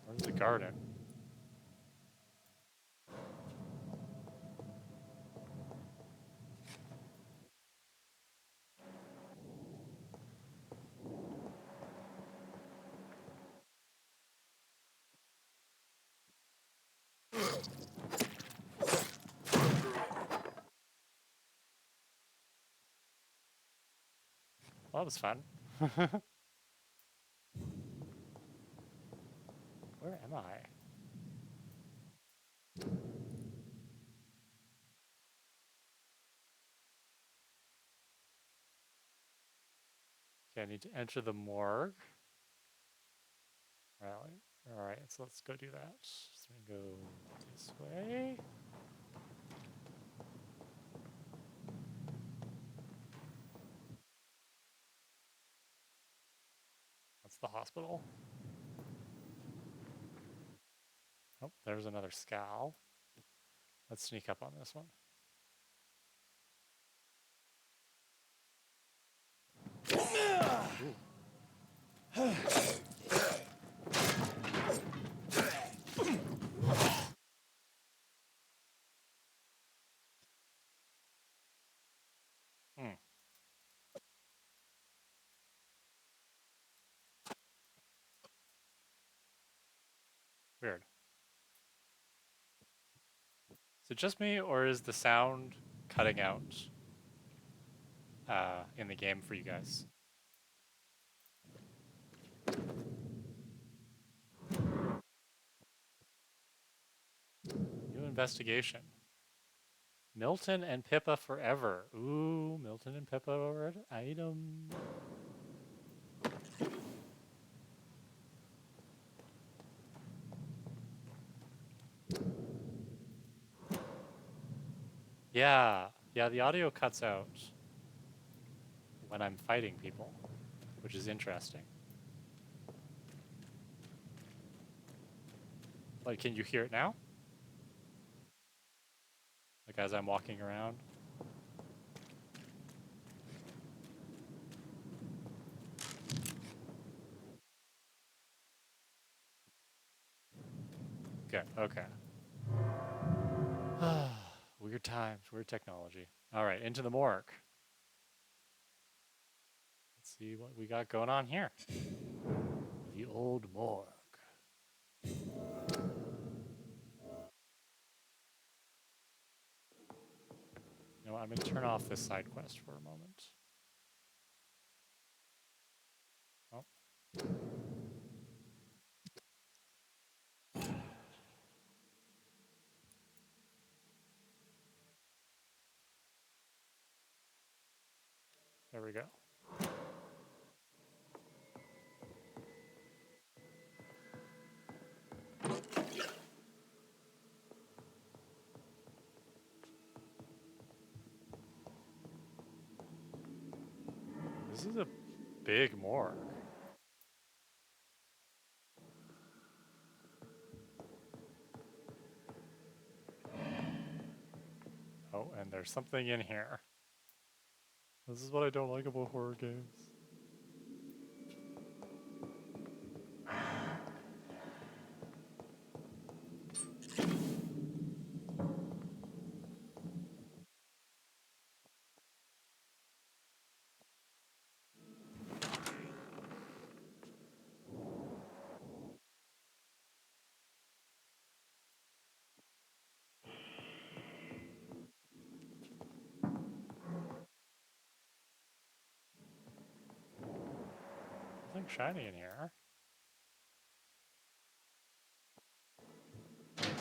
Where's the garden? Well, that was fun. Where am I? Okay, I need to enter the morgue. Rally. Alright, so let's go do that. So we go this way. That's the hospital. Oh, there's another scowl. Let's sneak up on this one. Ooh. Hmm. Weird. Is it just me, or is the sound cutting out in the game for you guys? New investigation. Milton and Pippa forever. Ooh, Milton and Pippa are an item. Yeah, the audio cuts out when I'm fighting people, which is interesting. Like, can you hear it now? Like as I'm walking around? Good, okay. Weird times, weird technology. All right, into the morgue. Let's see what we got going on here. The old morgue. You know what, I'm gonna turn off this side quest for a moment. Oh. There we go. This is a big morgue. Oh, and there's something in here. This is what I don't like about horror games. Nothing shiny in here.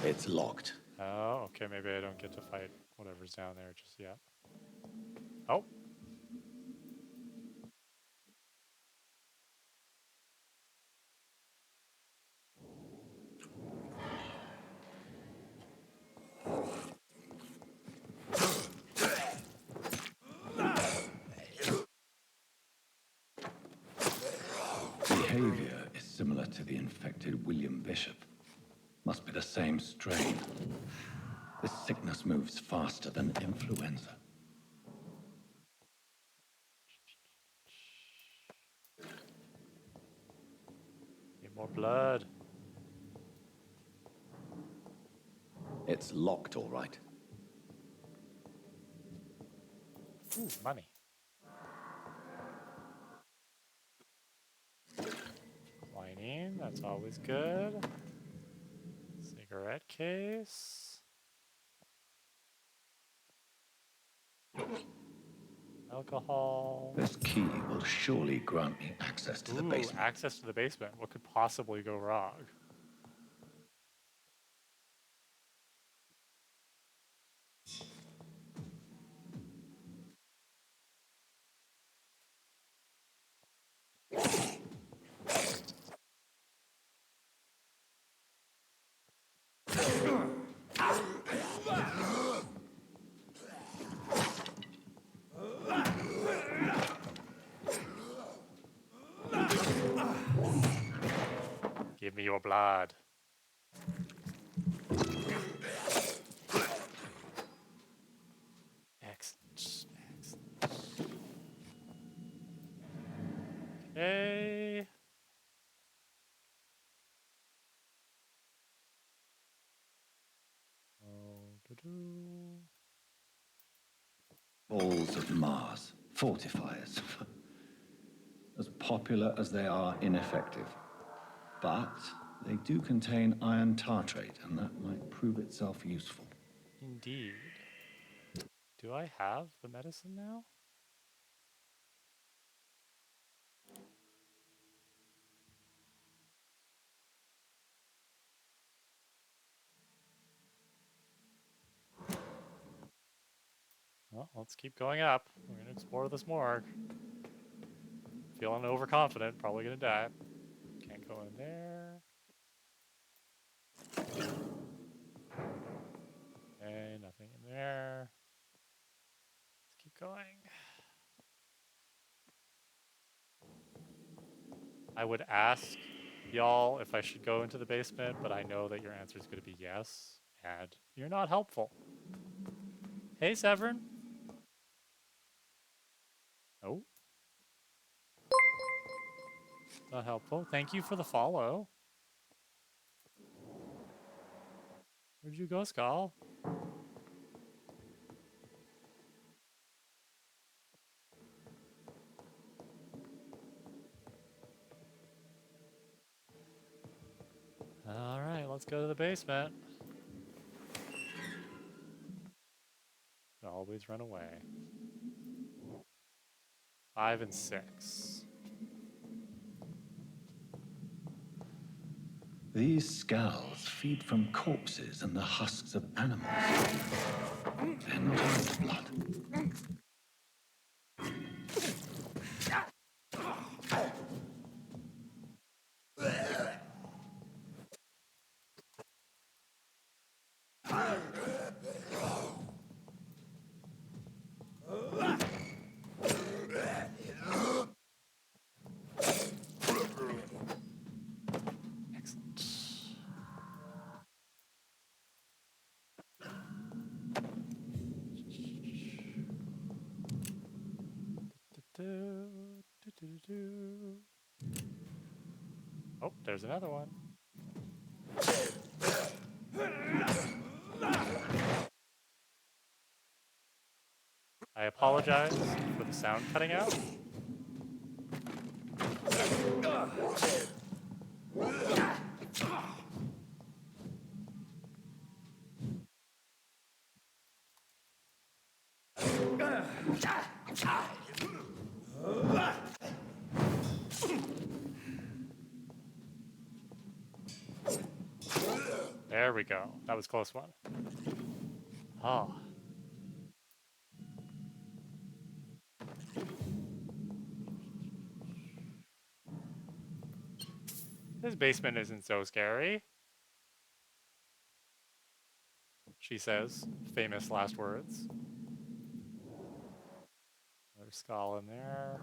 It's locked. Oh, okay, maybe I don't get to fight whatever's down there just yet. Oh. Behavior is similar to the infected William Bishop. Must be the same strain. This sickness moves faster than influenza. Need more blood. It's locked, all right. Ooh, money. Quinine, that's always good. Cigarette case. Alcohol. This key will surely grant me access to the Ooh, basement. access to the basement. What could possibly go wrong? Give me your blood. Excellent. Excellent. Okay. Oh, Balls of Mars. Fortifiers. As popular as they are ineffective. But they do contain iron tartrate, and that might prove itself useful. indeed. Do I have the medicine now? Well, let's keep going up. We're going to explore this morgue. Feeling overconfident, probably going to die. Can't go in there. Okay, nothing in there. Let's keep going. I would ask y'all if I should go into the basement, but I know that your answer is going to be yes, and you're not helpful. Hey, Severin. Oh. Not helpful. Thank you for the follow. Where'd you go, Skull? All right, let's go to the basement. Always run away. 5 and 6. These scowls feed from corpses and the husks of animals. They're not out blood. Excellent. Oh, there's another one. I apologize for the sound cutting out. There we go. That was a close one. Oh. This basement isn't so scary, she says. Famous last words. Another skull in there.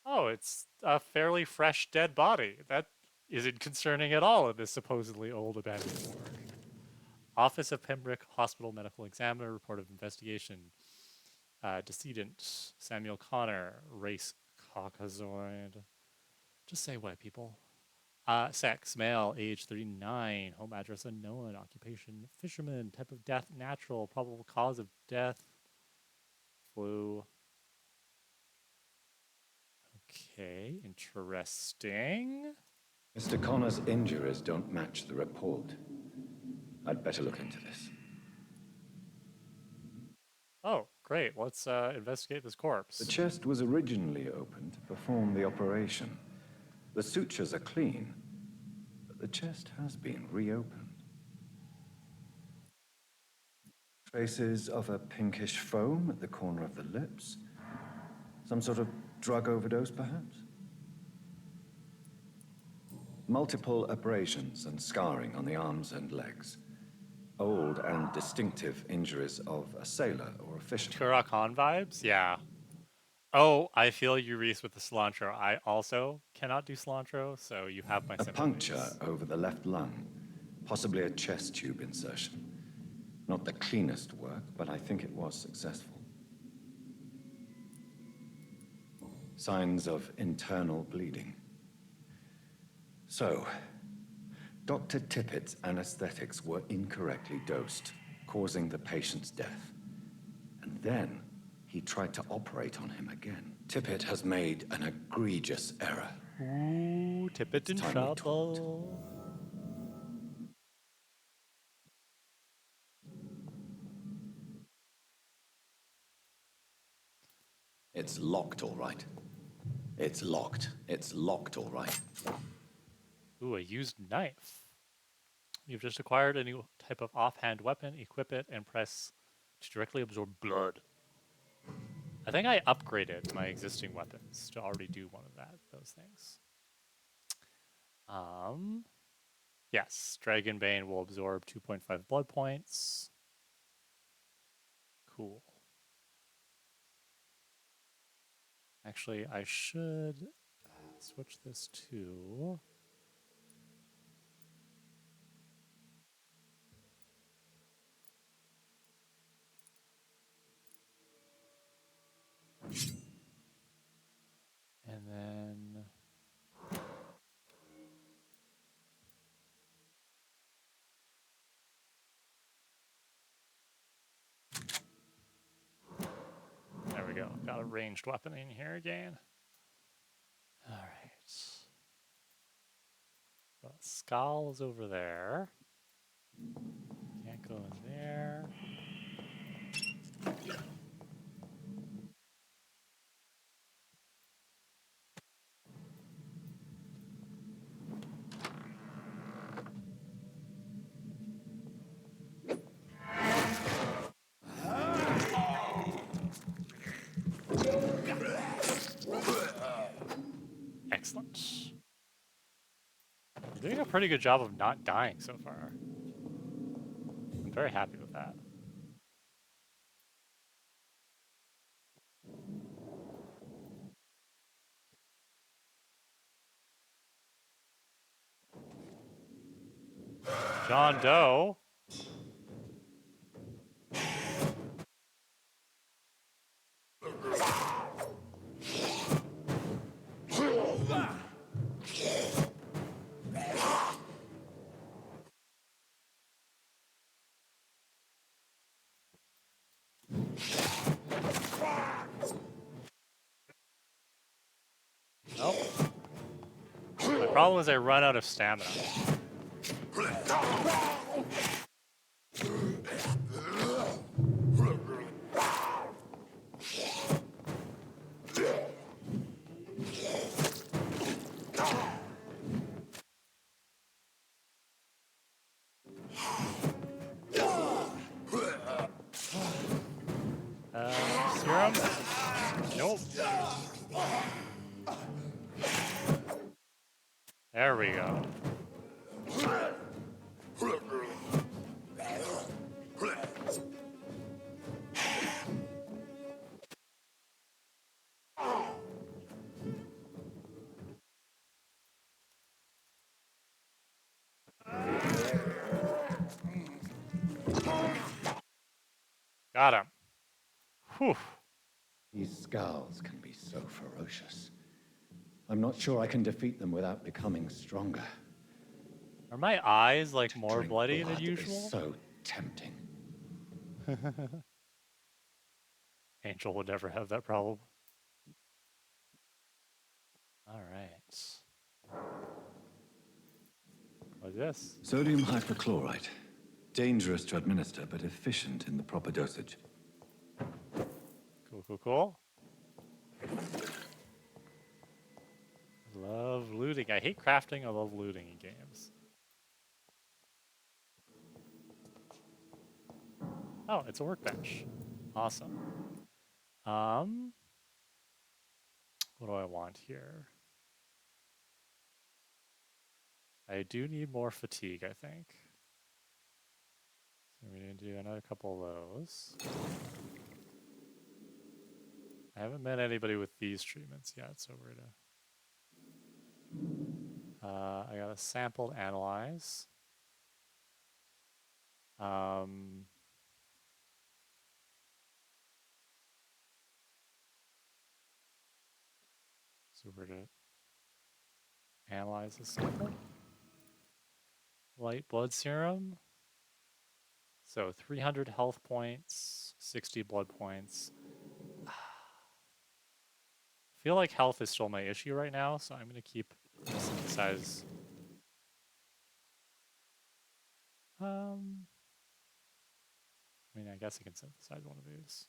Oh, it's a fairly fresh dead body. That isn't concerning at all in this supposedly old abandoned morgue. Office of Pembroke Hospital Medical Examiner, report of investigation. Decedent, Samuel Connor, race Caucasoid. Just say white people. Sex, male, age 39, home address unknown, occupation fisherman, type of death natural, probable cause of death flu. Okay, interesting. Mr. Connor's injuries don't match the report. I'd better look into this. Oh, great. Let's investigate this corpse. The chest was originally opened to perform the operation. The sutures are clean, but the chest has been reopened. Traces of a pinkish foam at the corner of the lips. Some sort of drug overdose, perhaps? Multiple abrasions and scarring on the arms and legs. Old and distinctive injuries of a sailor or a fisherman. Turok Han vibes? Yeah. Oh, I feel you, Reese, with the cilantro. I also cannot do cilantro, so you have my A sympathies. puncture over the left lung. Possibly a chest tube insertion. Not the cleanest work, but I think it was successful. Signs of internal bleeding. So, Dr. Tippett's anesthetics were incorrectly dosed, causing the patient's death. And then he tried to operate on him again. Tippett has made an egregious error. Ooh, Tippett in trouble. It's locked, all right. It's locked. It's locked, all right. Ooh, a used knife. You've just acquired a new type of offhand weapon. Equip it and press to directly absorb blood. I think I upgraded my existing weapons to already do one of those things. Yes, Dragonbane will absorb 2.5 blood points. Cool. Actually, I should switch this to... And then... There we go. Got a ranged weapon in here again. All right. Well, Skull is over there. Can't go in there. Excellent. You're doing a pretty good job of not dying so far. I'm very happy with that. John Doe. Nope. My problem is I run out of stamina. Serum? Nope. There we go. Got him. Whew. These scowls can be so ferocious. I'm not sure I can defeat them without becoming stronger. Are my eyes like To more drink bloody than blood usual? is so tempting. Angel would never have that problem. All right. What's this? Sodium hypochlorite. Dangerous to administer, but efficient in the proper dosage. Cool, cool, cool. Love looting. I hate crafting. I love looting in games. Oh, it's a workbench. Awesome. What do I want here? I do need more fatigue, I think. So we need to do another couple of those. I haven't met anybody with these treatments yet, so we're gonna... I got a sample to analyze. So we're gonna analyze this sample. Light blood serum. So 300 health points, 60 blood points. I feel like health is still my issue right now, so I'm gonna keep synthesize. I mean, I guess I can synthesize one of these.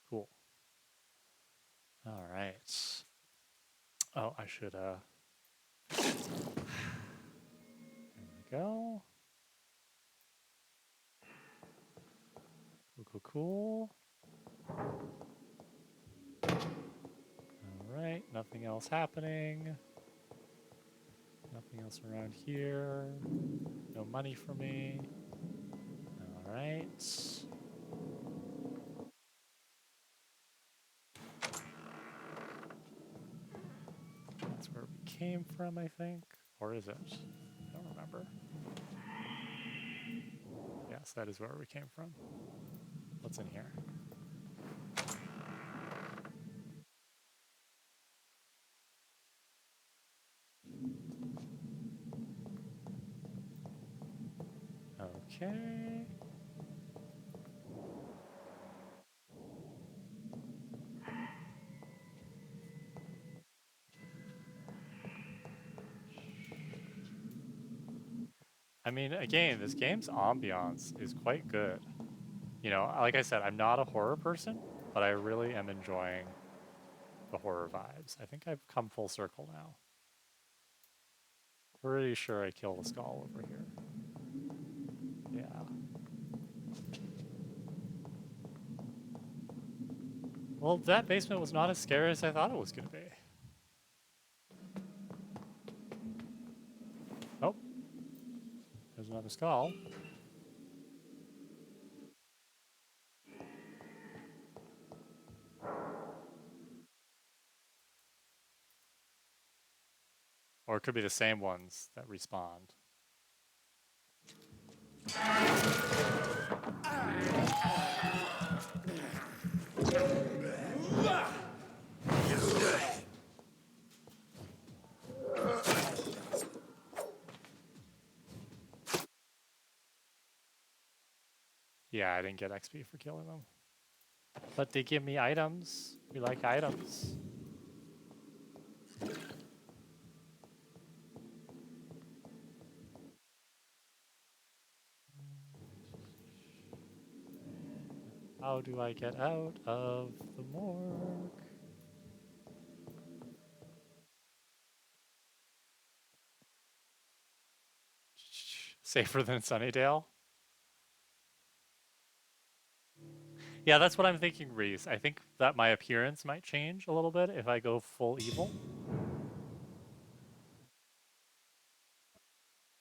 Cool. All right. Oh, I should, there we go. Cool, cool, cool. All right, nothing else happening. Nothing else around here. No money for me. All right. That's where we came from, I think. Or is it? I don't remember. Yes, that is where we came from. What's in here? Okay. I mean, again, this game's ambiance is quite good. You know, like I said, I'm not a horror person, but I really am enjoying the horror vibes. I think I've come full circle now. Pretty sure I killed a skull over here. Yeah. Well, that basement was not as scary as I thought it was going to be. Oh. There's another skull. Or it could be the same ones that respawned. Yeah, I didn't get XP for killing them. But they give me items. We like items. How do I get out of the morgue? Safer than Sunnydale? Yeah, that's what I'm thinking, Reese. I think that my appearance might change a little bit if I go full evil.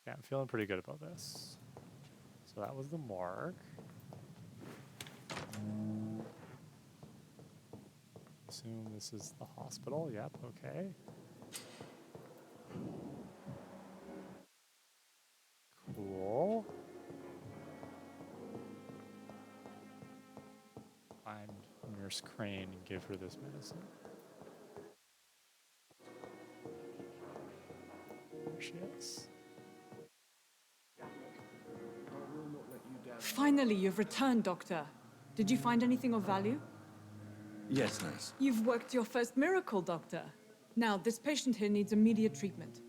Yeah, I'm feeling pretty good about this. So that was the morgue. Assume this is the hospital. Yep, okay. Cool. Find Nurse Crane and give her this medicine. There she is. Finally, you've returned, Doctor. Did you find anything of value? Yes, nurse. You've worked your first miracle, Doctor. Now, this patient here needs immediate treatment.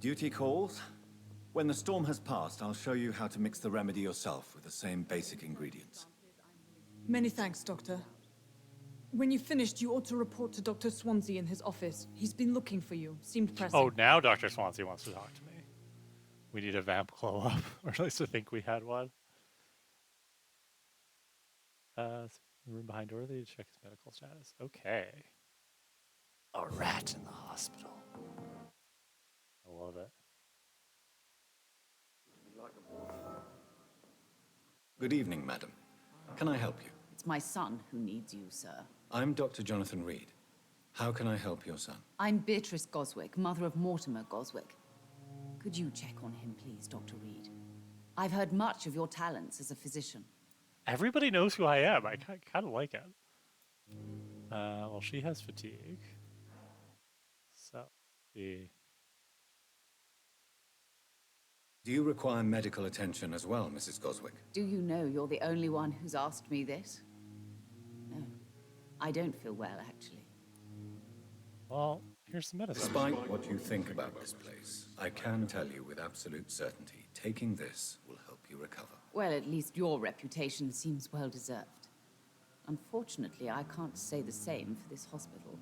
Duty calls. When the storm has passed, I'll show you how to mix the remedy yourself with the same basic ingredients. Many thanks, Doctor. When you've finished, you ought to report to Dr. Swansea in his office. He's been looking for you. Seemed pressing. Oh, now Dr. Swansea wants to talk to me. We need a vamp glow up, or at least I think we had one. The room behind Dorothy to check his medical status. Okay. A rat in the hospital. I love it. Good evening, madam. Can I help you? It's my son who needs you, sir. I'm Dr. Jonathan Reed. How can I help your son? I'm Beatrice Goswick, mother of Mortimer Goswick. Could you check on him, please, Dr. Reed? I've heard much of your talents as a physician. Everybody knows who I am. I kind of like it. Well, she has fatigue. So, the... Do you require medical attention as well, Mrs. Goswick? Do you know you're the only one who's asked me this? No, I don't feel well, actually. Well, here's some medicine. Despite what you think about this place, I can tell you with absolute certainty, taking this will help you recover. Well, at least your reputation seems well deserved. Unfortunately, I can't say the same for this hospital.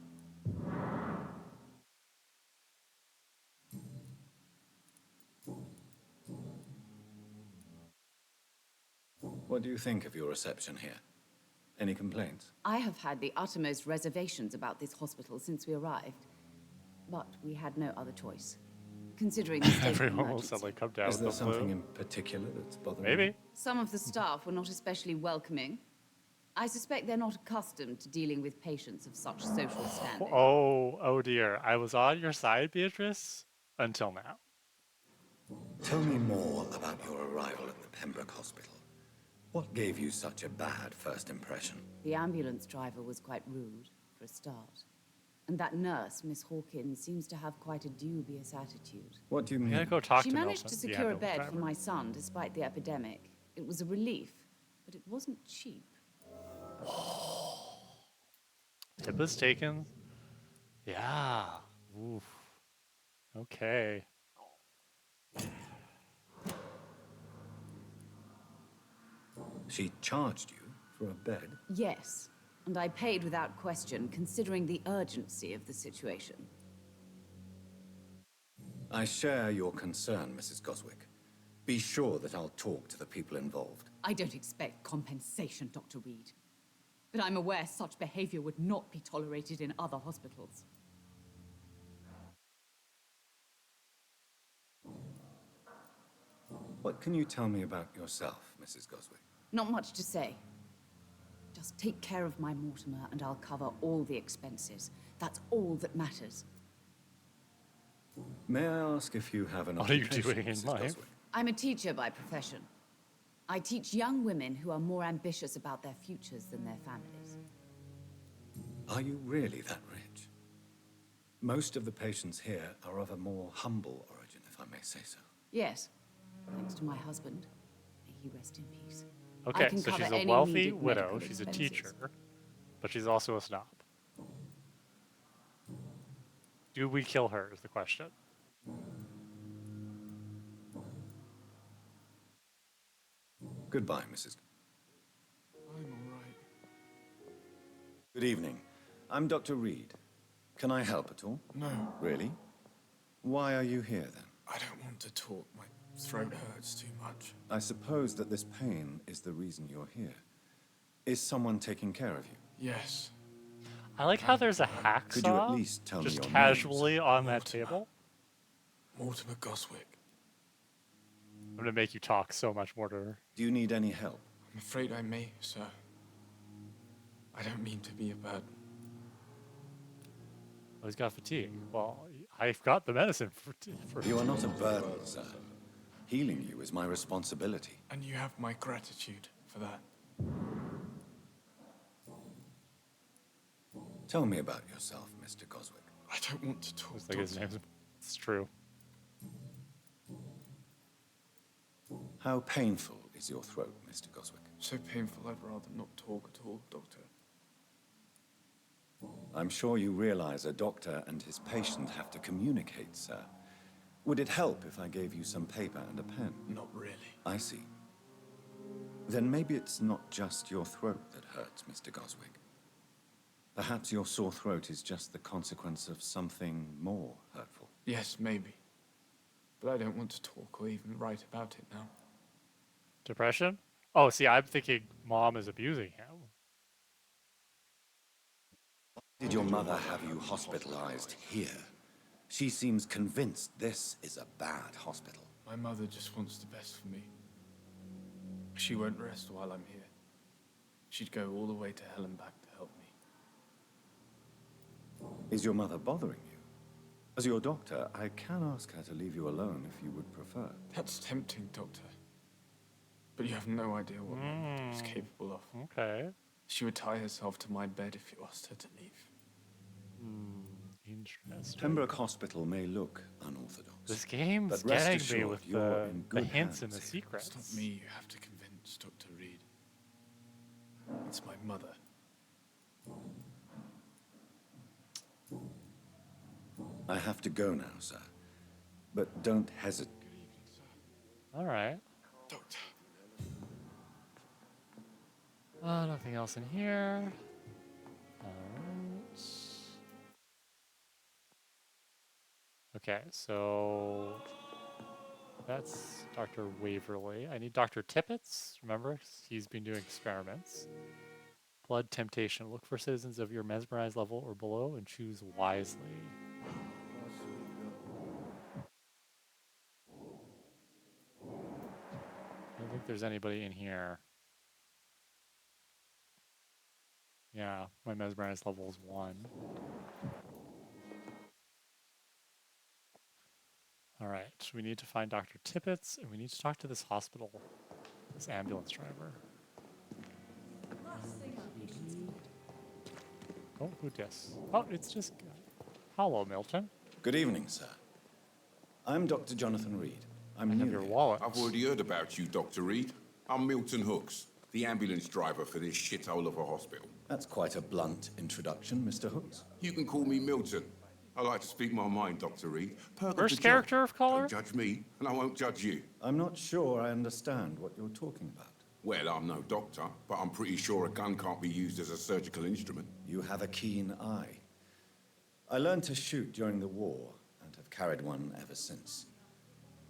What do you think of your reception here? Any complaints? I have had the uttermost reservations about this hospital since we arrived. But we had no other choice. Considering the state of Everyone will emergency. suddenly come down Is with there the something flu. in particular that's bothering Maybe. you? Some of the staff were not especially welcoming. I suspect they're not accustomed to dealing with patients of such social standing. Oh dear. I was on your side, Beatrice, until now. Tell me more about your arrival at the Pembroke Hospital. What gave you such a bad first impression? The ambulance driver was quite rude, for a start. And that nurse, Miss Hawkins, seems to have quite a dubious attitude. What do you I'm mean? gonna go talk She to managed Nelson, to the secure a ambulance bed for driver. my son despite the epidemic. It was a relief, but it wasn't cheap. Tip is taken. Yeah. Oof. Okay. She charged you for a bed? Yes, and I paid without question, considering the urgency of the situation. I share your concern, Mrs. Goswick. Be sure that I'll talk to the people involved. I don't expect compensation, Dr. Reed. But I'm aware such behavior would not be tolerated in other hospitals. What can you tell me about yourself, Mrs. Goswick? Not much to say. Just take care of my Mortimer and I'll cover all the expenses. That's all that matters. May I ask if you have an What are you occupation, doing in Mrs. life? Goswick? I'm a teacher by profession. I teach young women who are more ambitious about their futures than their families. Are you really that rich? Most of the patients here are of a more humble origin, if I may say so. Yes, thanks to my husband. May he rest in peace. I Okay, can so cover she's a any wealthy needed widow, medical she's a expenses. teacher, but she's also a snob. Do we kill her is the question. Goodbye, Mrs. I'm alright. Good evening. I'm Dr. Reed. Can I help at all? No, Really? Why are you here, then? I don't want to talk. My throat hurts too much. I suppose that this pain is the reason you're here. Is someone taking care of you? Yes. I like how there's a hacksaw Could you at least tell me just your names? casually on that Mortimer. table. Mortimer Goswick. I'm gonna make you talk so much more to her. Do you need any help? I'm afraid I may, sir. I don't mean to be a burden. Oh, he's got fatigue. Well, I've got the medicine for You are not a burden, sir. Healing you is my responsibility. And you have my gratitude for that. Tell me about yourself, Mr. Goswick. I don't want to talk. Looks like his name's. It's true. How painful is your throat, Mr. Goswick? So painful I'd rather not talk at all, Doctor. I'm sure you realize a doctor and his patient have to communicate, sir. Would it help if I gave you some paper and a pen? Not really. I see. Then maybe it's not just your throat that hurts, Mr. Goswick. Perhaps your sore throat is just the consequence of something more hurtful. Yes, maybe. But I don't want to talk or even write about it now. Depression? Oh, see, I'm thinking mom is abusing him. Did your mother have you hospitalized here? She seems convinced this is a bad hospital. My mother just wants the best for me. She won't rest while I'm here. She'd go all the way to hell and back to help me. Is your mother bothering you? As your doctor, I can ask her to leave you alone if you would prefer. That's tempting, Doctor. But you have no idea what my mother is capable of. Okay. She would tie herself to my bed if you asked her to leave. Interesting. Pembroke Hospital may look unorthodox. This game's but rest getting me assured with you're in the good hints and hands the here. secrets. It's not me you have to convince, Dr. Reed. It's my mother. I have to go now, sir. But don't hesitate. Good evening, sir. All right. Doctor. Nothing else in here. All right. Okay, so that's Dr. Waverly. I need Dr. Tippett. Remember, he's been doing experiments. Blood temptation. Look for citizens of your mesmerized level or below and choose wisely. I don't think there's anybody in here. Yeah, my mesmerized level is 1. Alright, we need to find Dr. Tippett, and we need to talk to this hospital, this ambulance driver. Oh, who dis? Oh, it's just... Hello, Milton. Good evening, sir. I'm Dr. Jonathan Reed. I'm I new have your here. wallet. I've already heard about you, Dr. Reed. I'm Milton Hooks, the ambulance driver for this shithole of a hospital. That's quite a blunt introduction, Mr. Hooks. You can call me Milton. I like to speak my mind, Dr. Reed. Perk of First the character job. of color? Don't judge me, and I won't judge you. I'm not sure I understand what you're talking about. Well, I'm no doctor, but I'm pretty sure a gun can't be used as a surgical instrument. You have a keen eye. I learned to shoot during the war and have carried one ever since.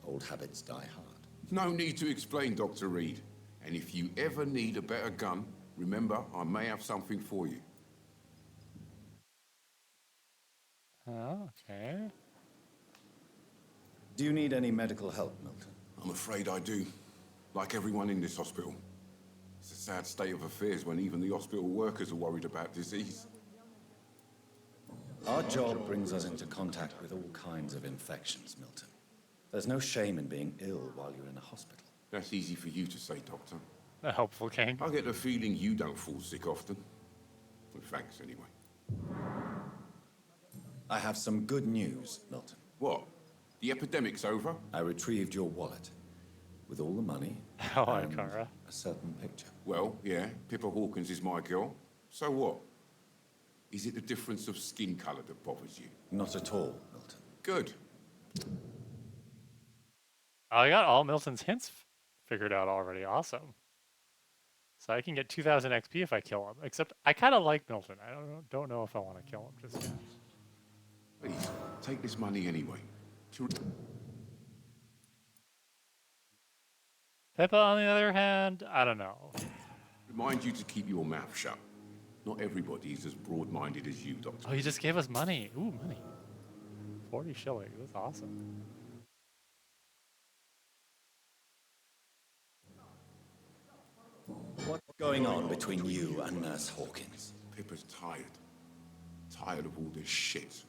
Old habits die hard. No need to explain, Dr. Reed. And if you ever need a better gun, remember, I may have something for you. Oh, okay. Do you need any medical help, Milton? I'm afraid I do. Like everyone in this hospital. It's a sad state of affairs when even the hospital workers are worried about disease. Our job brings us into contact with all kinds of infections, Milton. There's no shame in being ill while you're in a hospital. That's easy for you to say, Doctor. A helpful king. I get the feeling you don't fall sick often. Well, thanks, anyway. I have some good news, Milton. What? The epidemic's over? I retrieved your wallet. With all the money and Kara. a certain picture. Well, yeah, Pippa Hawkins is my girl. So what? Is it the difference of skin colour that bothers you? Not at all, Milton. Good. I got all Milton's hints figured out already. Awesome. So I can get 2,000 XP if I kill him. Except I kind of like Milton. I don't know if I want to kill him just yet. Please, take this money anyway. Pippa, on the other hand, I don't know. Remind you to keep your mouth shut. Not everybody is as broad-minded as you, Doctor. Oh, he just gave us money. Ooh, money. 40 shillings. That's awesome. What's going on between you and Nurse Hawkins? Pippa's tired. Tired of all this shit.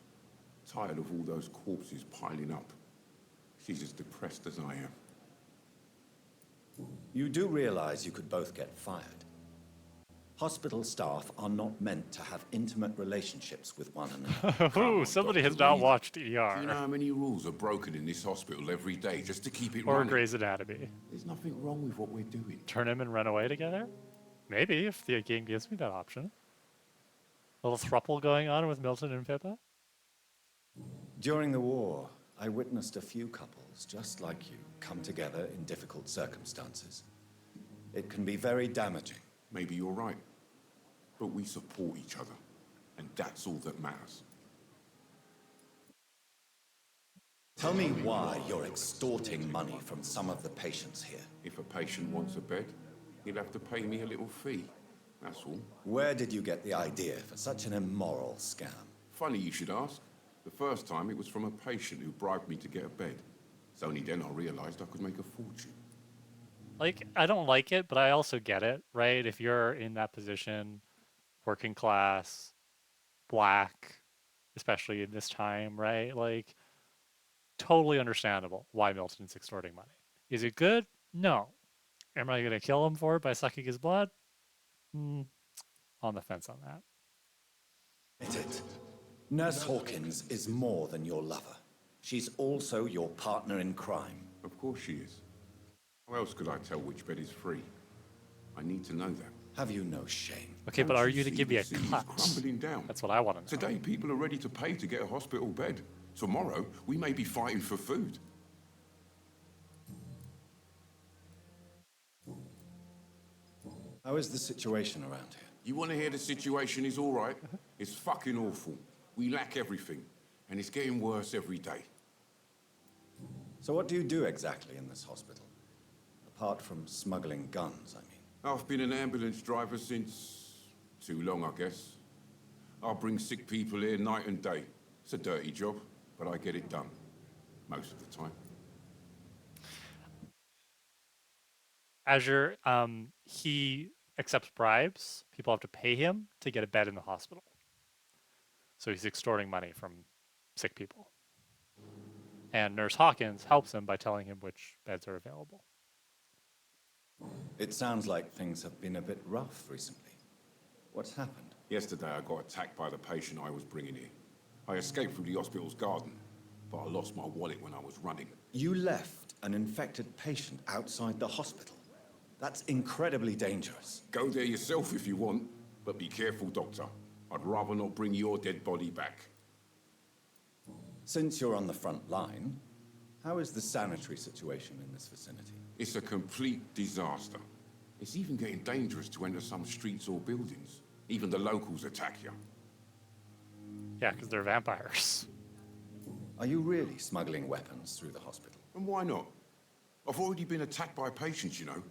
Tired of all those corpses piling up. She's as depressed as I am. You do realize you could both get fired. Hospital staff are not meant to have intimate relationships with one another. Ooh, somebody has not watched ER. Do you know how many rules are broken in this hospital every day just to keep it Or running? Grey's Anatomy. There's nothing wrong with what we're doing. Turn him and run away together? Maybe, if the game gives me that option. A little throuple going on with Milton and Pippa? During the war, I witnessed a few couples, just like you, come together in difficult circumstances. It can be very damaging. Maybe you're right. But we support each other. And that's all that matters. Tell me why you're extorting money from some of the patients here. If a patient wants a bed, he'll have to pay me a little fee. That's all. Where did you get the idea for such an immoral scam? Funny you should ask. The first time it was from a patient who bribed me to get a bed. It's only then I realized I could make a fortune. Like, I don't like it, but I also get it, right? If you're in that position, working class, black, especially in this time, right? Like, totally understandable why Milton's extorting money. Is it good? No. Am I going to kill him for it by sucking his blood? On the fence on that. Admit it. Nurse Hawkins is more than your lover. She's also your partner in crime. Of course she is. How else could I tell which bed is free? I need to know that. Have you no shame? Okay, but are you to give me a cut? Crumbling down. That's what I want to know. Today, people are ready to pay to get a hospital bed. Tomorrow, we may be fighting for food. How is the situation around here? You want to hear the situation is all right? It's fucking awful. We lack everything, and it's getting worse every day. So what do you do exactly in this hospital? Apart from smuggling guns, I mean. I've been an ambulance driver since... too long, I guess. I bring sick people here night and day. It's a dirty job, but I get it done. Most of the time. Azure, he accepts bribes. People have to pay him to get a bed in the hospital. So he's extorting money from sick people. And Nurse Hawkins helps him by telling him which beds are available. It sounds like things have been a bit rough recently. What's happened? Yesterday, I got attacked by the patient I was bringing here. I escaped through the hospital's garden, but I lost my wallet when I was running. You left an infected patient outside the hospital. That's incredibly dangerous. Go there yourself if you want, but be careful, Doctor. I'd rather not bring your dead body back. Since you're on the front line, how is the sanitary situation in this vicinity? It's a complete disaster. It's even getting dangerous to enter some streets or buildings. Even the locals attack you. Yeah, because they're vampires. Are you really smuggling weapons through the hospital? And why not? I've already been attacked by patients, you know.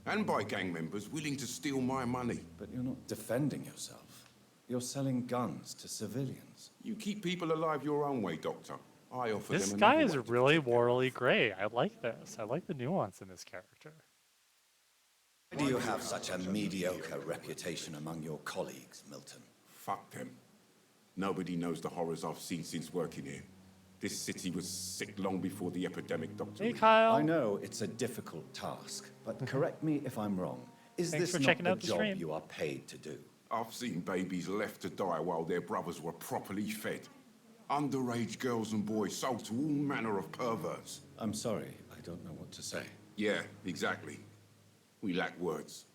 And by gang members willing to steal my money. But you're not defending yourself. You're selling guns to civilians. You keep people alive your own way, Doctor. I offer This them guy another is way to really protect morally gray. I like this. I like the nuance in this character. Why do you have such a mediocre reputation among your colleagues, Milton? Fuck them. Nobody knows the horrors I've seen since working here. This city was sick long before the epidemic, Dr. Hey, Reed. Kyle. I know it's a difficult task, but correct me if I'm wrong. Is Thanks this for not checking the out the job stream. you are paid to do? I've seen babies left to die while their brothers were properly fed. Underage girls and boys sold to all manner of perverts. I'm sorry, I don't know what to say. Yeah, exactly. We lack words.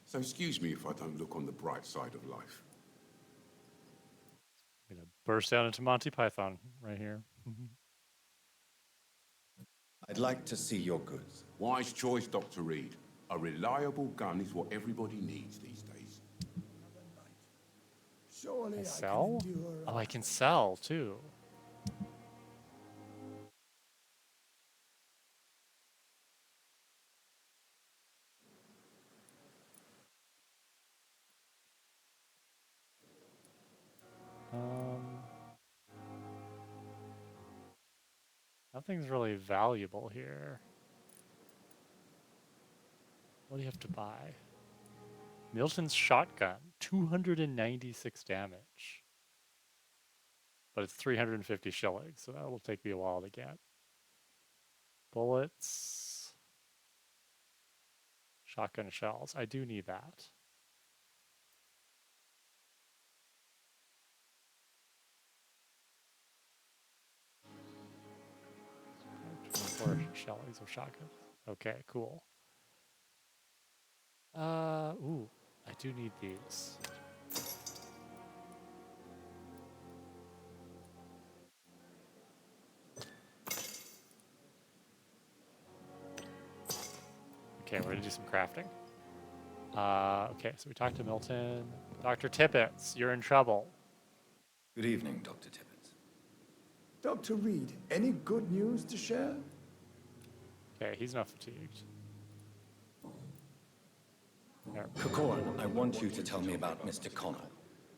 So excuse me if I don't look on the bright side of life. I'm gonna burst out into Monty Python right here. I'd like to see your goods. Wise choice, Dr. Reed. A reliable gun is what everybody needs these days. Surely I Sell? can endure. Oh, I can sell too. Nothing's really valuable here. What do you have to buy? Milton's shotgun, 296 damage. But it's 350 shillings, so that'll take me a while to get. Bullets. Shotgun shells. I do need that. Four shellings of shotguns. Okay, cool. Ooh, I do need these. Okay, we're gonna do some crafting. Okay, so we talked to Milton. Dr. Tippett, you're in trouble. Good evening, Dr. Tippett. Dr. Reed, any good news to share? Okay, he's not fatigued. There. Corcoran, I want you to tell me about Mr. Connell.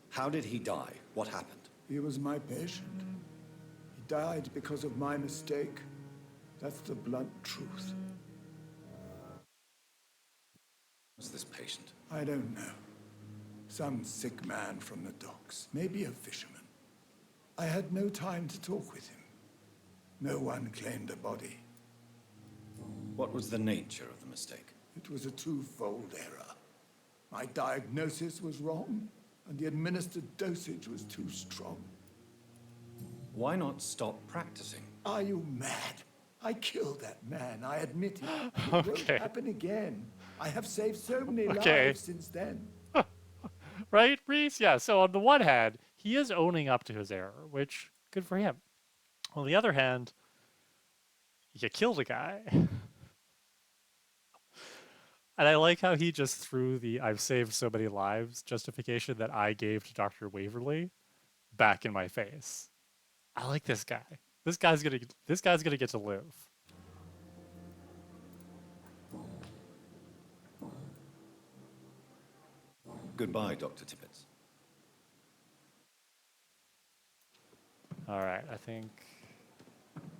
How did he die? What happened? He was my patient. He died because of my mistake. That's the blunt truth. Was this patient? I don't know. Some sick man from the docks, maybe a fisherman. I had no time to talk with him. No one claimed a body. What was the nature of the mistake? It was a twofold error. My diagnosis was wrong, and the administered dosage was too strong. Why not stop practicing? Are you mad? I killed that man, I admit it. It won't happen again. I have saved so many lives since then. Right, Reese? Yeah, so on the one hand, he is owning up to his error, which, good for him. On the other hand, you killed a guy. And I like how he just threw the "I've saved so many lives" justification that I gave to Dr. Waverly back in my face. I like this guy. This guy's gonna get to live. Goodbye, Dr. Tippett. All right, I think. Don't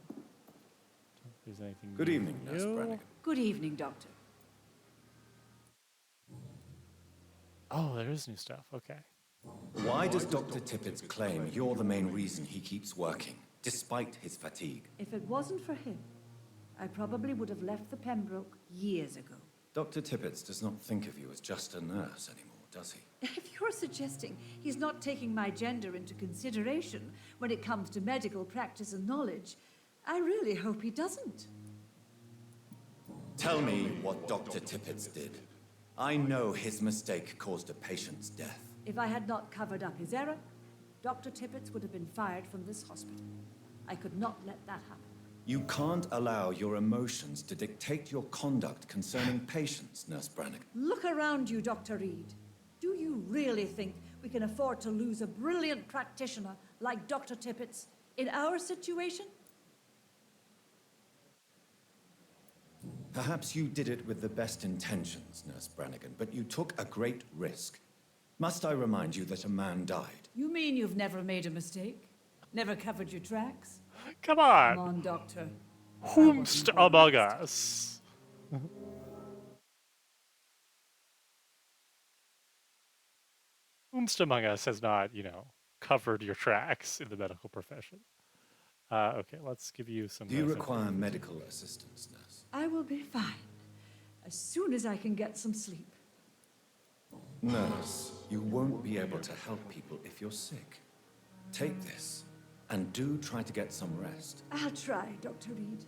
think there's anything. Good evening, Nurse Brannigan. Good evening, Doctor. Oh, there is new stuff. Okay. Why does Dr. Tippett claim you're the main reason he keeps working, despite his fatigue? If it wasn't for him, I probably would have left the Pembroke years ago. Dr. Tippett does not think of you as just a nurse anymore, does he? If you're suggesting he's not taking my gender into consideration when it comes to medical practice and knowledge, I really hope he doesn't. Tell me what Dr. Tippett did. I know his mistake caused a patient's death. If I had not covered up his error, Dr. Tippett would have been fired from this hospital. I could not let that happen. You can't allow your emotions to dictate your conduct concerning patients, Nurse Brannigan. Look around you, Dr. Reed. Do you really think we can afford to lose a brilliant practitioner like Dr. Tippett in our situation? Perhaps you did it with the best intentions, Nurse Brannigan, but you took a great risk. Must I remind you that a man died? You mean you've never made a mistake? Never covered your tracks? Come on. Come on, Doctor. Whomst among us? Whomst among us has not, covered your tracks in the medical profession. Okay, let's give you some. Do you require medical assistance, nurse? I will be fine. As soon as I can get some sleep. Nurse, you won't be able to help people if you're sick. Take this, and do try to get some rest. I'll try, Dr. Reed.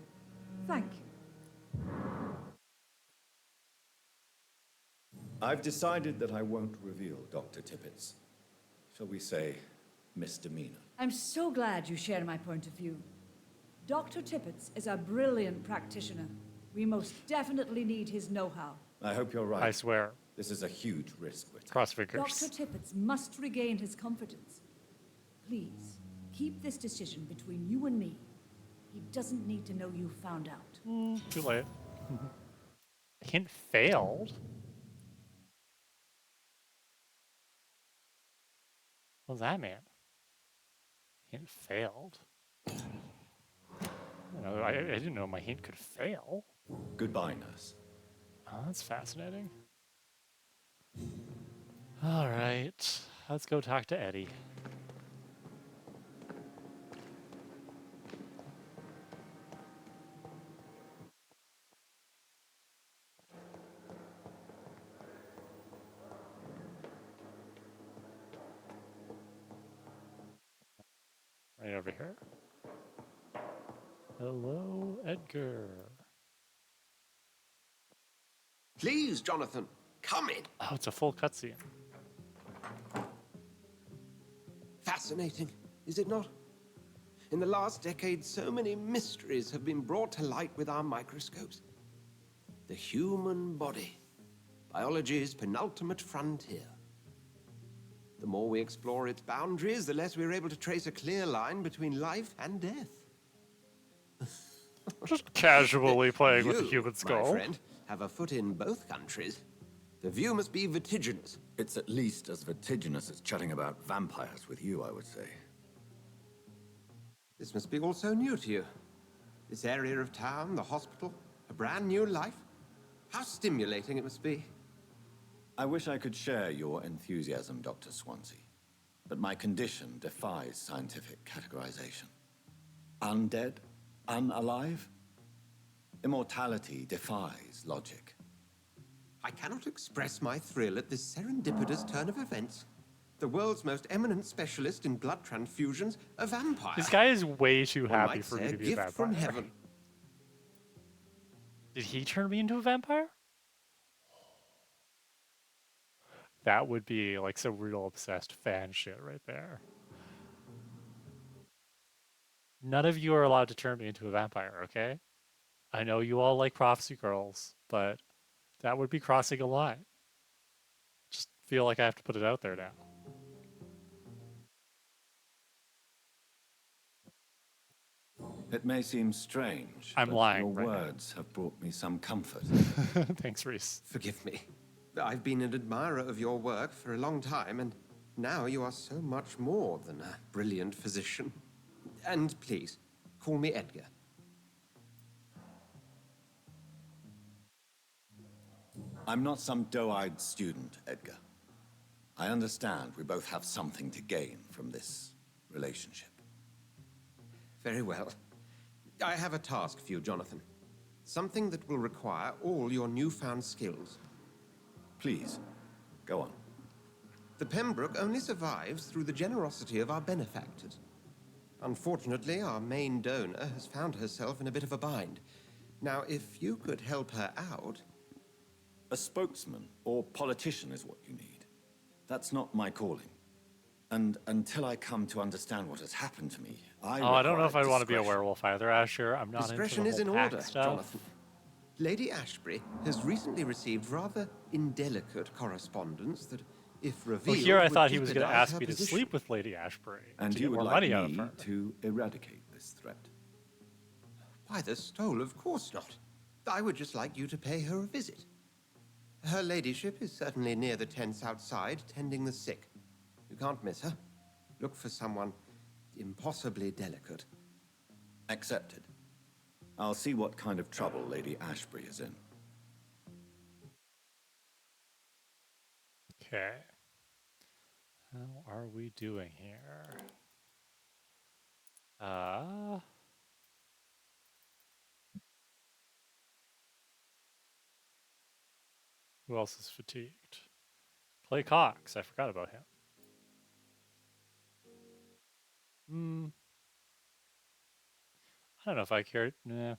Thank you. I've decided that I won't reveal Dr. Tippett's, shall we say, misdemeanor. I'm so glad you share my point of view. Dr. Tippett's is a brilliant practitioner. We most definitely need his know-how. I hope you're right. I swear. This is a huge risk we're taking. Cross fingers. Dr. Tippett's must regain his confidence. Please, keep this decision between you and me. He doesn't need to know you found out. Too late. Hint failed. What does that mean? Hint failed. I didn't know my hint could fail. Goodbye, nurse. Oh, that's fascinating. All right, let's go talk to Eddie. Right over here. Hello, Edgar. Please, Jonathan, come in. Oh, it's a full cutscene. Fascinating, is it not? In the last decade, so many mysteries have been brought to light with our microscopes. The human body, biology's penultimate frontier. The more we explore its boundaries, the less we're able to trace a clear line between life and death. Just casually playing with the You, human skull. my friend, have a foot in both countries. The view must be vertiginous. It's at least as vertiginous as chatting about vampires with you, I would say. This must be all so new to you. This area of town, the hospital, a brand new life. How stimulating it must be. I wish I could share your enthusiasm, Dr. Swansea, but my condition defies scientific categorization. Undead? Unalive? Immortality defies logic. I cannot express my thrill at this serendipitous turn of events. The world's most eminent specialist in blood transfusions, a vampire. This guy is way too One happy might for say me a to be a gift vampire. from heaven. Did he turn me into a vampire? That would be like some real obsessed fan shit right there. None of you are allowed to turn me into a vampire, okay? I know you all like prophecy girls, but that would be crossing a line. Just feel like I have to put it out there now. It may seem strange, I'm but lying your right now. words have brought me some comfort. Thanks, Reese. Forgive me. I've been an admirer of your work for a long time, and now you are so much more than a brilliant physician. And please, call me Edgar. I'm not some doe-eyed student, Edgar. I understand we both have something to gain from this relationship. Very well. I have a task for you, Jonathan. Something that will require all your newfound skills. Please, go on. The Pembroke only survives through the generosity of our benefactors. Unfortunately, our main donor has found herself in a bit of a bind. Now, if you could help her out... A spokesman or politician is what you need. That's not my calling. And until I come to understand what has happened to me, I don't know if I'd want to be a werewolf either, Asher. I'm not into the Discretion whole is in pack order, stuff. Jonathan. Lady Ashbury has recently received rather indelicate correspondence that, if revealed, Well, here I would thought he was going to jeopardize ask her me to position. sleep with Lady Ashbury And to you get would more like money out of me her. to eradicate this threat. Why, the stole, of course not. I would just like you to pay her a visit. Her ladyship is certainly near the tents outside, tending the sick. You can't miss her. Look for someone impossibly delicate. Accepted. I'll see what kind of trouble Lady Ashbury is in. Okay. How are we doing here? Who else is fatigued? Clay Cox. I forgot about him. I don't know if I cared. Nah.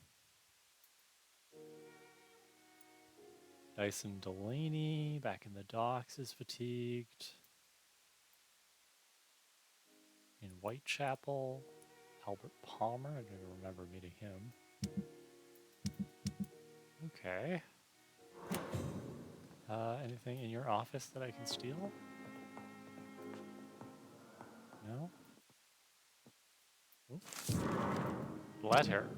Dyson Delaney, back in the docks, is fatigued. In Whitechapel, Albert Palmer. I don't even remember meeting him. Okay. Anything in your office that I can steal? No? Oops. Letter.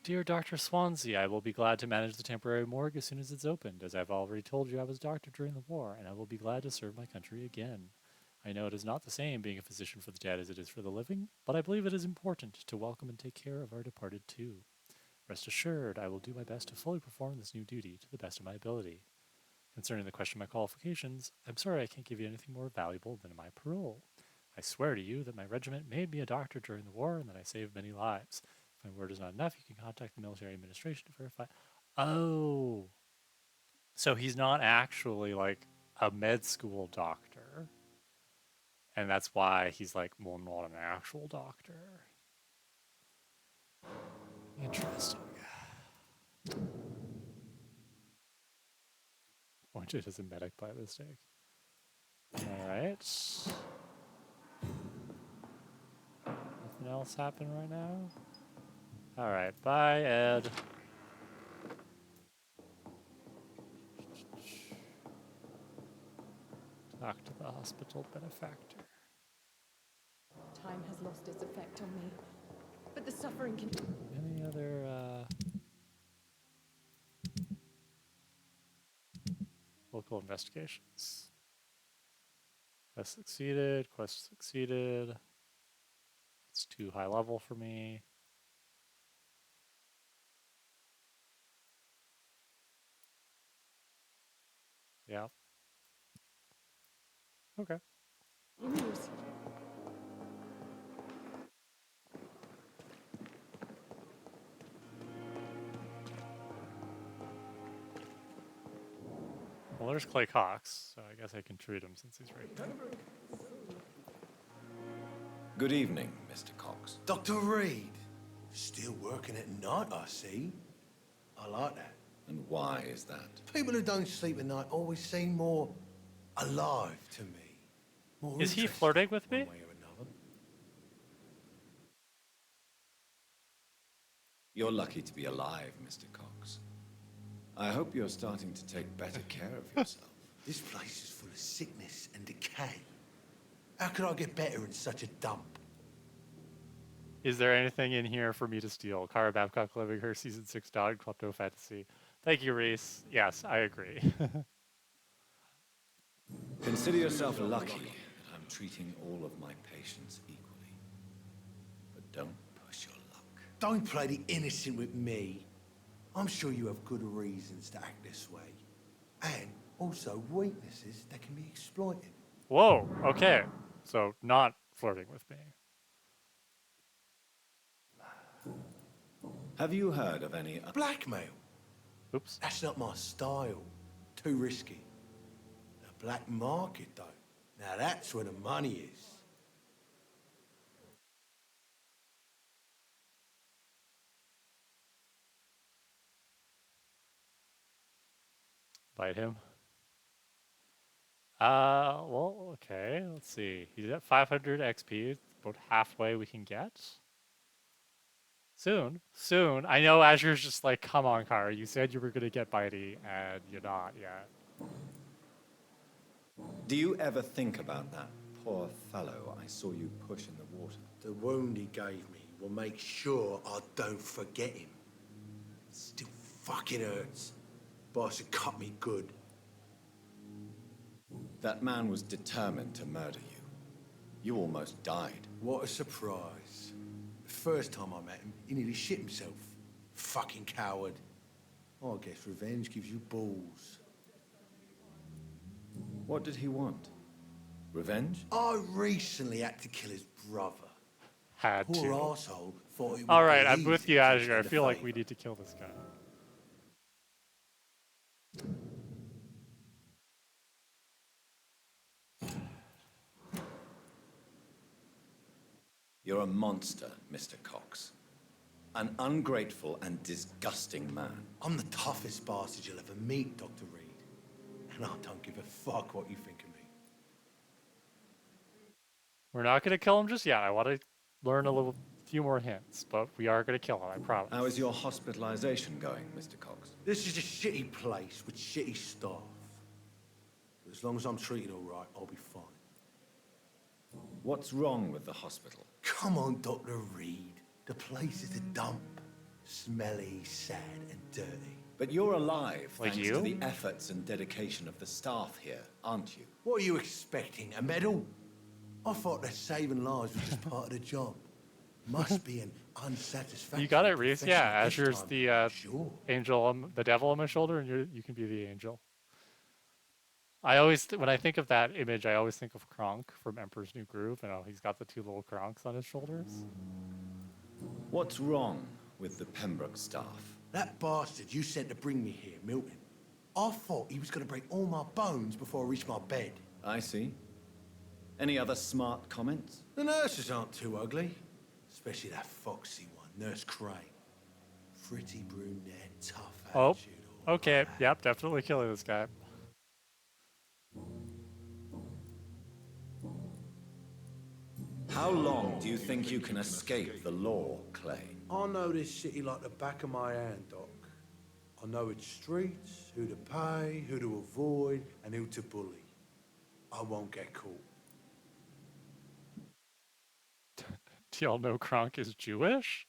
Dear Dr. Swansea, I will be glad to manage the temporary morgue as soon as it's opened. As I've already told you, I was doctor during the war, and I will be glad to serve my country again. I know it is not the same being a physician for the dead as it is for the living, but I believe it is important to welcome and take care of our departed too. Rest assured, I will do my best to fully perform this new duty to the best of my ability. Concerning the question of my qualifications, I'm sorry I can't give you anything more valuable than my parole. I swear to you that my regiment made me a doctor during the war and that I saved many lives. If my word is not enough, you can contact the military administration to verify. Oh. So he's not actually like a med school doctor. And that's why he's like, well, not an actual doctor. Interesting. Appointed as a medic by mistake. Alright. Nothing else happen right now? Alright, bye, Ed. Talk to the hospital benefactor. Time has lost its effect on me, but the suffering can... Any other, local investigations? Quest succeeded, quest succeeded. It's too high level for me. Yeah. Okay. Well, there's Clay Cox, so I guess I can treat him since he's right here. Good evening, Mr. Cox. Dr. Reed. Still working at night, I see. I like that. And why is that? People who don't sleep at night always seem more alive to me. More Is he flirting with me? one way or another. You're lucky to be alive, Mr. Cox. I hope you're starting to take better care of yourself. This place is full of sickness and decay. How could I get better in such a dump? Is there anything in here for me to steal? Cara Babcock Living Her Season 6 Dog Klepto Fantasy. Thank you, Reese. Yes, I agree. Consider yourself lucky that I'm treating all of my patients equally. But don't push your luck. Don't play the innocent with me. I'm sure you have good reasons to act this way. And also weaknesses that can be exploited. Whoa, okay. So, not flirting with me. Have you heard of any... Blackmail? Oops. That's not my style. Too risky. The black market, though. Now that's where the money is. Bite him. Well, okay. Let's see. He's at 500 XP. It's about halfway we can get. Soon. Soon. I know Azure's just like, come on, Kara. You said you were going to get bitey, and you're not yet. Do you ever think about that poor fellow I saw you push in the water? The wound he gave me will make sure I don't forget him. It still fucking hurts. Boss had cut me good. That man was determined to murder you. You almost died. What a surprise. The first time I met him, he nearly shit himself. Fucking coward. I guess revenge gives you balls. What did he want? Revenge? I recently had to kill his brother. Had Poor to. arsehole thought it would Alright, be I'm with easy you, to Azure. I get a feel like favour. we need to kill this guy. You're a monster, Mr. Cox. An ungrateful and disgusting man. I'm the toughest bastard you'll ever meet, Dr. Reed. And I don't give a fuck what you think of me. We're not gonna kill him just yet. I want to learn a few more hints, but we are gonna kill him, I promise. How is your hospitalization going, Mr. Cox? This is a shitty place with shitty staff. But as long as I'm treated all right, I'll be fine. What's wrong with the hospital? Come on, Dr. Reed. The place is a dump. Smelly, sad, and dirty. But you're alive Like thanks you? to the efforts and dedication of the staff here, aren't you? What are you expecting, a medal? I thought that saving lives was just part of the job. Must be an unsatisfactory. You got it, Reese. Yeah, profession this Azur's time. the Sure. angel, the devil on my shoulder, and you can be the angel. I always, when I think of that image, I always think of Kronk from Emperor's New Groove. You know, he's got the two little Kronks on his shoulders. What's wrong with the Pembroke staff? That bastard you sent to bring me here, Milton. I thought he was going to break all my bones before I reached my bed. I see. Any other smart comments? The nurses aren't too ugly. Especially that foxy one, Nurse Crane. Pretty brunette, tough Oh, attitude. okay. Yep, definitely killing this guy. How long do you think you can escape the law, Clay? I know this city like the back of my hand, Doc. I know its streets, who to pay, who to avoid, and who to bully. I won't get caught. Do y'all know Kronk is Jewish?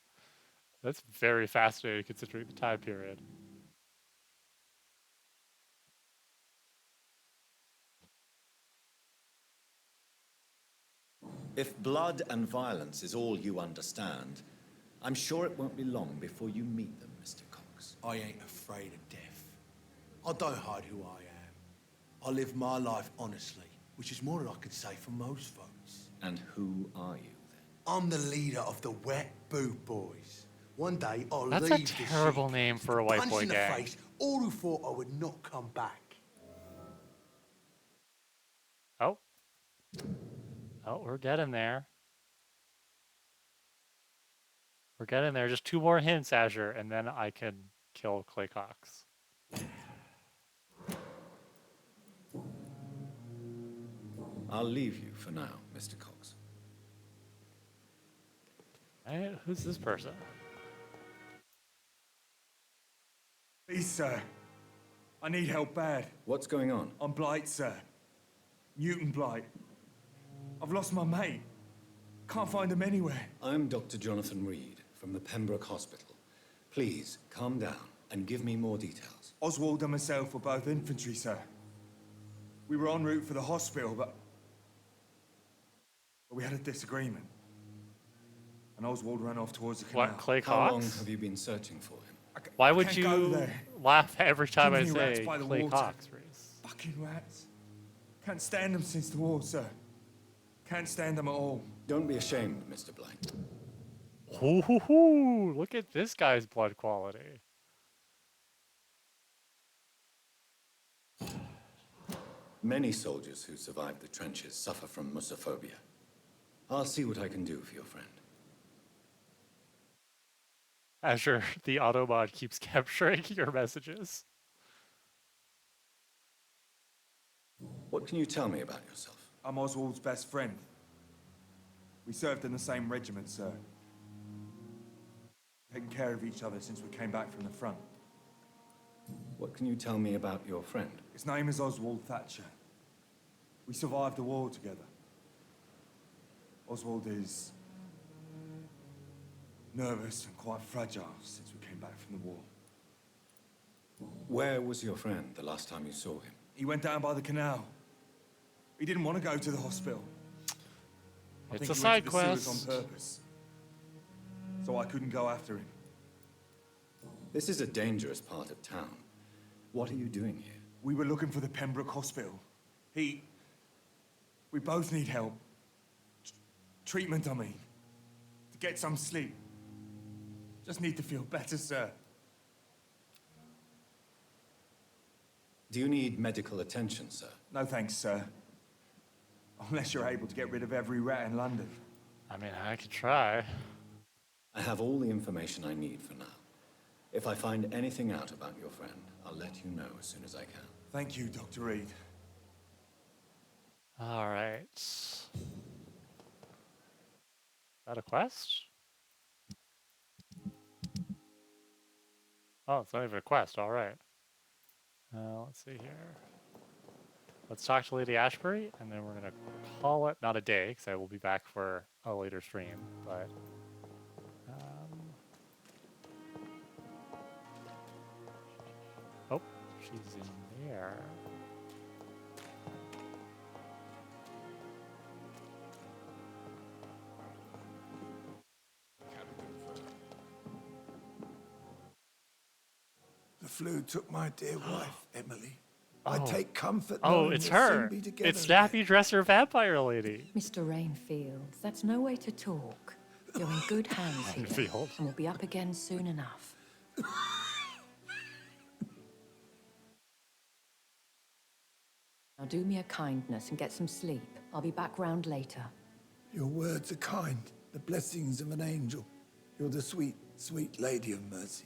That's very fascinating considering the time period. If blood and violence is all you understand, I'm sure it won't be long before you meet them, Mr. Cox. I ain't afraid of death. I don't hide who I am. I live my life honestly, which is more than I could say for most folks. And who are you, then? I'm the leader of the Wet Boot Boys. One day I'll That's leave a this terrible city, name for a white punch boy in the gang. face all who thought I would not come back. Oh. Oh, we're getting there. We're getting there. Just two more hints, Azure, and then I can kill Clay Cox. I'll leave you for now, Mr. Cox. Hey, who's this person? Please, sir. I need help bad. What's going on? I'm Blight, sir. Newton Blight. I've lost my mate. Can't find him anywhere. I'm Dr. Jonathan Reed from the Pembroke Hospital. Please, calm down and give me more details. Oswald and myself were both infantry, sir. We were en route for the hospital, but we had a disagreement. And Oswald ran off towards the canal. What, Clay How long Cox? have you been searching for him? Why would can't go you there. laugh every time I Too many rats say by the Clay water. Cox, Reese? Fucking rats. Can't stand them since the war, sir. Can't stand them at all. Don't be ashamed, Mr. Blight. Hoo hoo hoo! Look at this guy's blood quality. Many soldiers who survived the trenches suffer from musophobia. I'll see what I can do for your friend. Azure, the Automod keeps capturing your messages. What can you tell me about yourself? I'm Oswald's best friend. We served in the same regiment, sir. Taking care of each other since we came back from the front. What can you tell me about your friend? His name is Oswald Thatcher. We survived the war together. Oswald is nervous and quite fragile since we came back from the war. Where was your friend the last time you saw him? He went down by the canal. He didn't want to go to the hospital. I It's think a he side went to the sewers quest. on purpose. So I couldn't go after him. This is a dangerous part of town. What are you doing here? We were looking for the Pembroke Hospital. We both need help. Treatment, I mean. To get some sleep. Just need to feel better, sir. Do you need medical attention, sir? No thanks, sir. Unless you're able to get rid of every rat in London. I mean, I could try. I have all the information I need for now. If I find anything out about your friend, I'll let you know as soon as I can. Thank you, Dr. Reed. All right. Is that a quest? Oh, it's not even a quest. All right. Let's see here. Let's talk to Lady Ashbury, and then we're going to call it, not a day, because I will be back for a later stream, but... oh, she's in there. The flu took my dear wife, Emily. Oh. I take comfort Oh, knowing it's we'll soon her. be together It's Snappy Dresser Vampire Lady. Mr. Rainfield, that's no way to talk. You're in good hands here, Rainfield. and we'll be up again soon enough. Now do me a kindness and get some sleep. I'll be back round later. Your words are kind, the blessings of an angel. You're the sweet, sweet Lady of Mercy.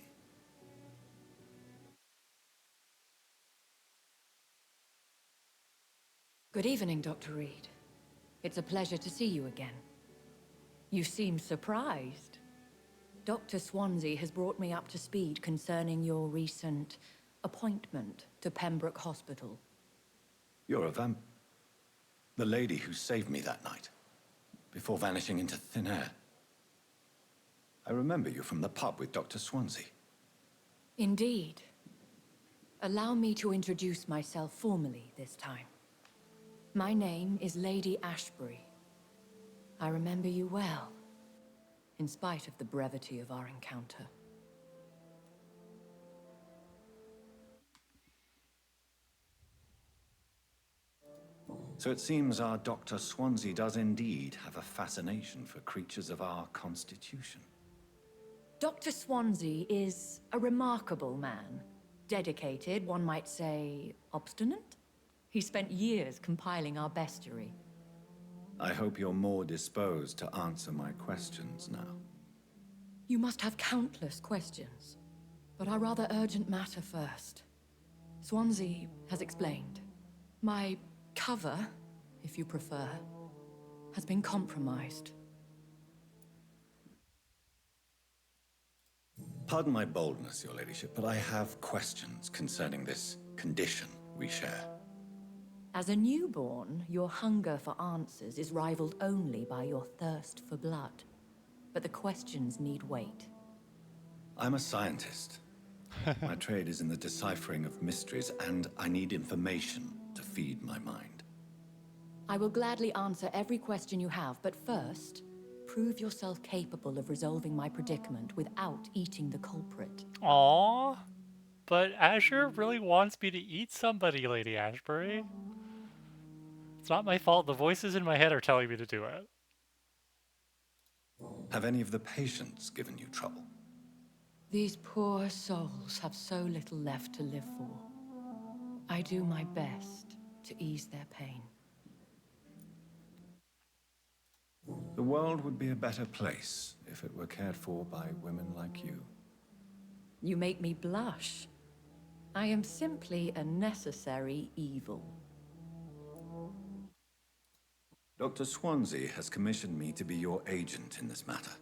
Good evening, Dr. Reed. It's a pleasure to see you again. You seem surprised. Dr. Swansea has brought me up to speed concerning your recent appointment to Pembroke Hospital. You're a vamp... the lady who saved me that night, before vanishing into thin air. I remember you from the pub with Dr. Swansea. Indeed. Allow me to introduce myself formally this time. My name is Lady Ashbury. I remember you well, in spite of the brevity of our encounter. So it seems our Dr. Swansea does indeed have a fascination for creatures of our constitution. Dr. Swansea is a remarkable man. Dedicated, one might say, obstinate? He spent years compiling our bestiary. I hope you're more disposed to answer my questions now. You must have countless questions, but our rather urgent matter first. Swansea has explained. My cover, if you prefer, has been compromised. Pardon my boldness, your ladyship, but I have questions concerning this condition we share. As a newborn, your hunger for answers is rivaled only by your thirst for blood. But the questions need wait. I'm a scientist. My trade is in the deciphering of mysteries, and I need information to feed my mind. I will gladly answer every question you have, but first, prove yourself capable of resolving my predicament without eating the culprit. Aww. But Azure really wants me to eat somebody, Lady Ashbury. It's not my fault. The voices in my head are telling me to do it. Have any of the patients given you trouble? These poor souls have so little left to live for. I do my best to ease their pain. The world would be a better place if it were cared for by women like you. You make me blush. I am simply a necessary evil. Dr. Swansea has commissioned me to be your agent in this matter.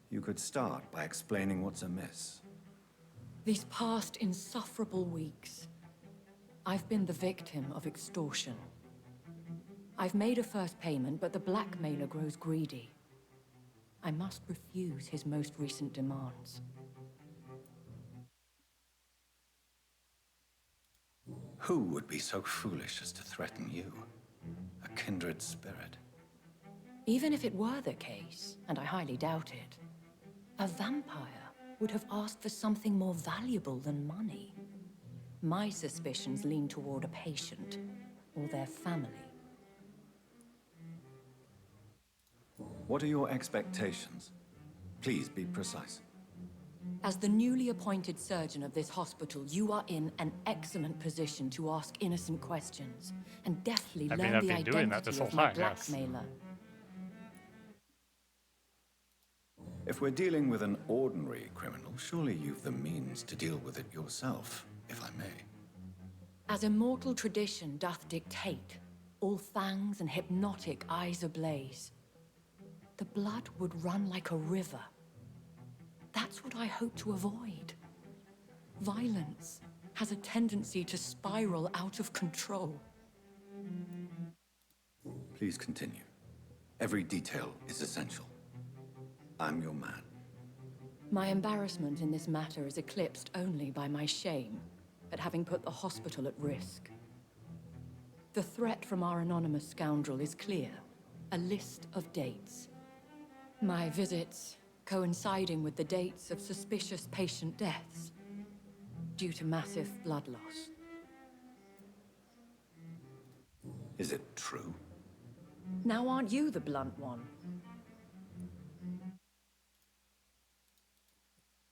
You could start by explaining what's amiss. These past insufferable weeks, I've been the victim of extortion. I've made a first payment, but the blackmailer grows greedy. I must refuse his most recent demands. Who would be so foolish as to threaten you? A kindred spirit. Even if it were the case, and I highly doubt it, a vampire would have asked for something more valuable than money. My suspicions lean toward a patient or their family. What are your expectations? Please be precise. As the newly appointed surgeon of this hospital, you are in an excellent position to ask innocent questions and deftly learn the identity of my blackmailer. If we're dealing with an ordinary criminal, surely you've the means to deal with it yourself, if I may. As immortal tradition doth dictate, all fangs and hypnotic eyes ablaze, the blood would run like a river. That's what I hope to avoid. Violence has a tendency to spiral out of control. Please continue. Every detail is essential. I'm your man. My embarrassment in this matter is eclipsed only by my shame at having put the hospital at risk. The threat from our anonymous scoundrel is clear. A list of dates. My visits coinciding with the dates of suspicious patient deaths due to massive blood loss. Is it true? Now aren't you the blunt one?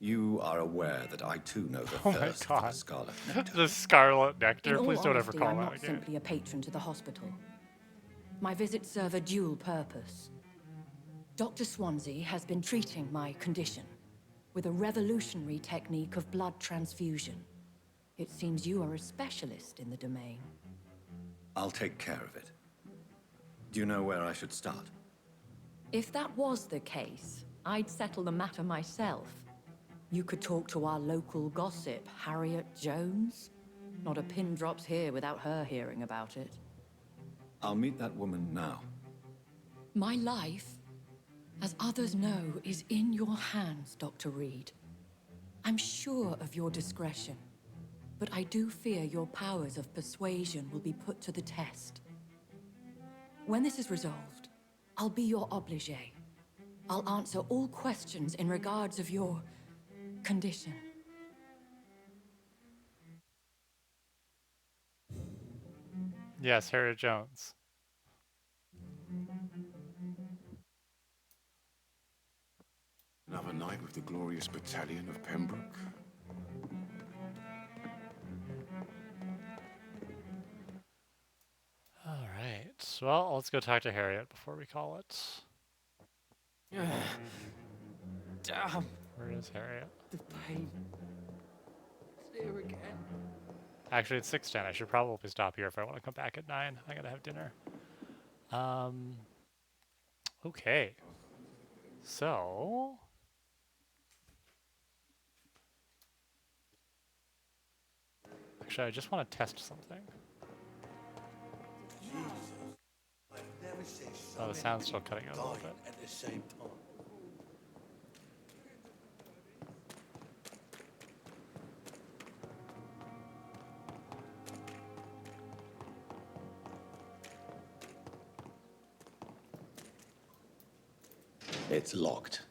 You are aware that I too know the Oh my thirst for god. the Scarlet Nectar. The Scarlet Nectar. In Please all don't ever honesty, call I'm that not again. simply a patron to the hospital. My visits serve a dual purpose. Dr. Swansea has been treating my condition with a revolutionary technique of blood transfusion. It seems you are a specialist in the domain. I'll take care of it. Do you know where I should start? If that was the case, I'd settle the matter myself. You could talk to our local gossip, Harriet Jones. Not a pin drops here without her hearing about it. I'll meet that woman now. My life, as others know, is in your hands, Dr. Reed. I'm sure of your discretion, but I do fear your powers of persuasion will be put to the test. When this is resolved, I'll be your obligé. I'll answer all questions in regards of your condition. Yes, Harriet Jones. Another night with the glorious battalion of Pembroke. All right. Well, let's go talk to Harriet before we call it. Damn. Where is Harriet? The pain. It's here again. Actually, it's 6:10. I should probably stop here if I want to come back at 9. I gotta have dinner. Okay. So... Actually, I just want to test something. Oh, the sound's still cutting out a little bit. At the same time. It's locked.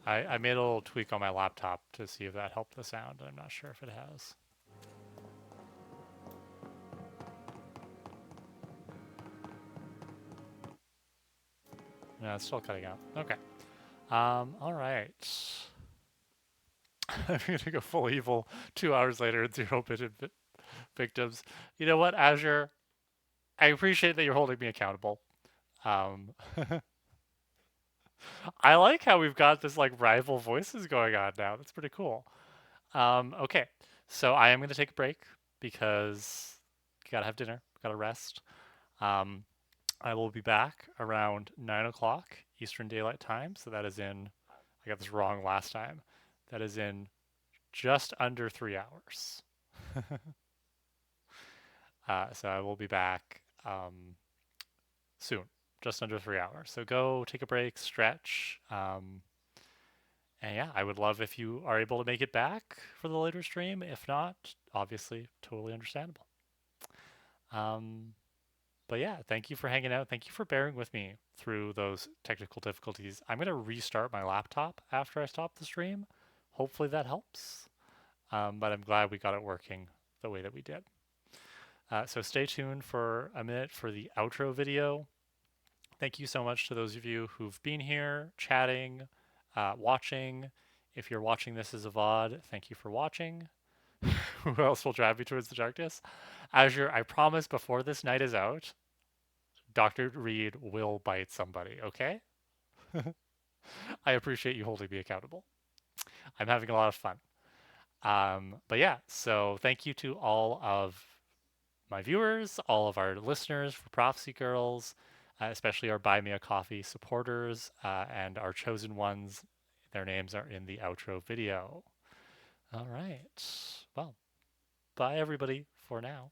I made a little tweak on my laptop to see if that helped the sound. I'm not sure if it has. No, it's still cutting out. Okay. All right. I'm gonna go full evil 2 hours later and 0 victims. You know what, Azure? I appreciate that you're holding me accountable. I like how we've got this like rival voices going on now. That's pretty cool. Okay, so I am going to take a break because gotta have dinner, gotta rest. I will be back around 9 o'clock Eastern Daylight Time. So that is in, I got this wrong last time. That is in just under 3 hours. So I will be back soon, just under 3 hours. So go take a break, stretch. And yeah, I would love if you are able to make it back for the later stream. If not, obviously, totally understandable. But yeah, thank you for hanging out. Thank you for bearing with me through those technical difficulties. I'm going to restart my laptop after I stop the stream. Hopefully that helps. But I'm glad we got it working the way that we did. So stay tuned for a minute for the outro video. Thank you so much to those of you who've been here, chatting, watching. If you're watching this as a VOD, thank you for watching. Who else will drive me towards the darkness? Azure, I promise before this night is out, Dr. Reed will bite somebody, okay? I appreciate you holding me accountable. I'm having a lot of fun. But yeah, so thank you to all of my viewers, all of our listeners for Prophecy Girls, especially our Buy Me a Coffee supporters, and our chosen ones. Their names are in the outro video. All right. Well, bye everybody for now.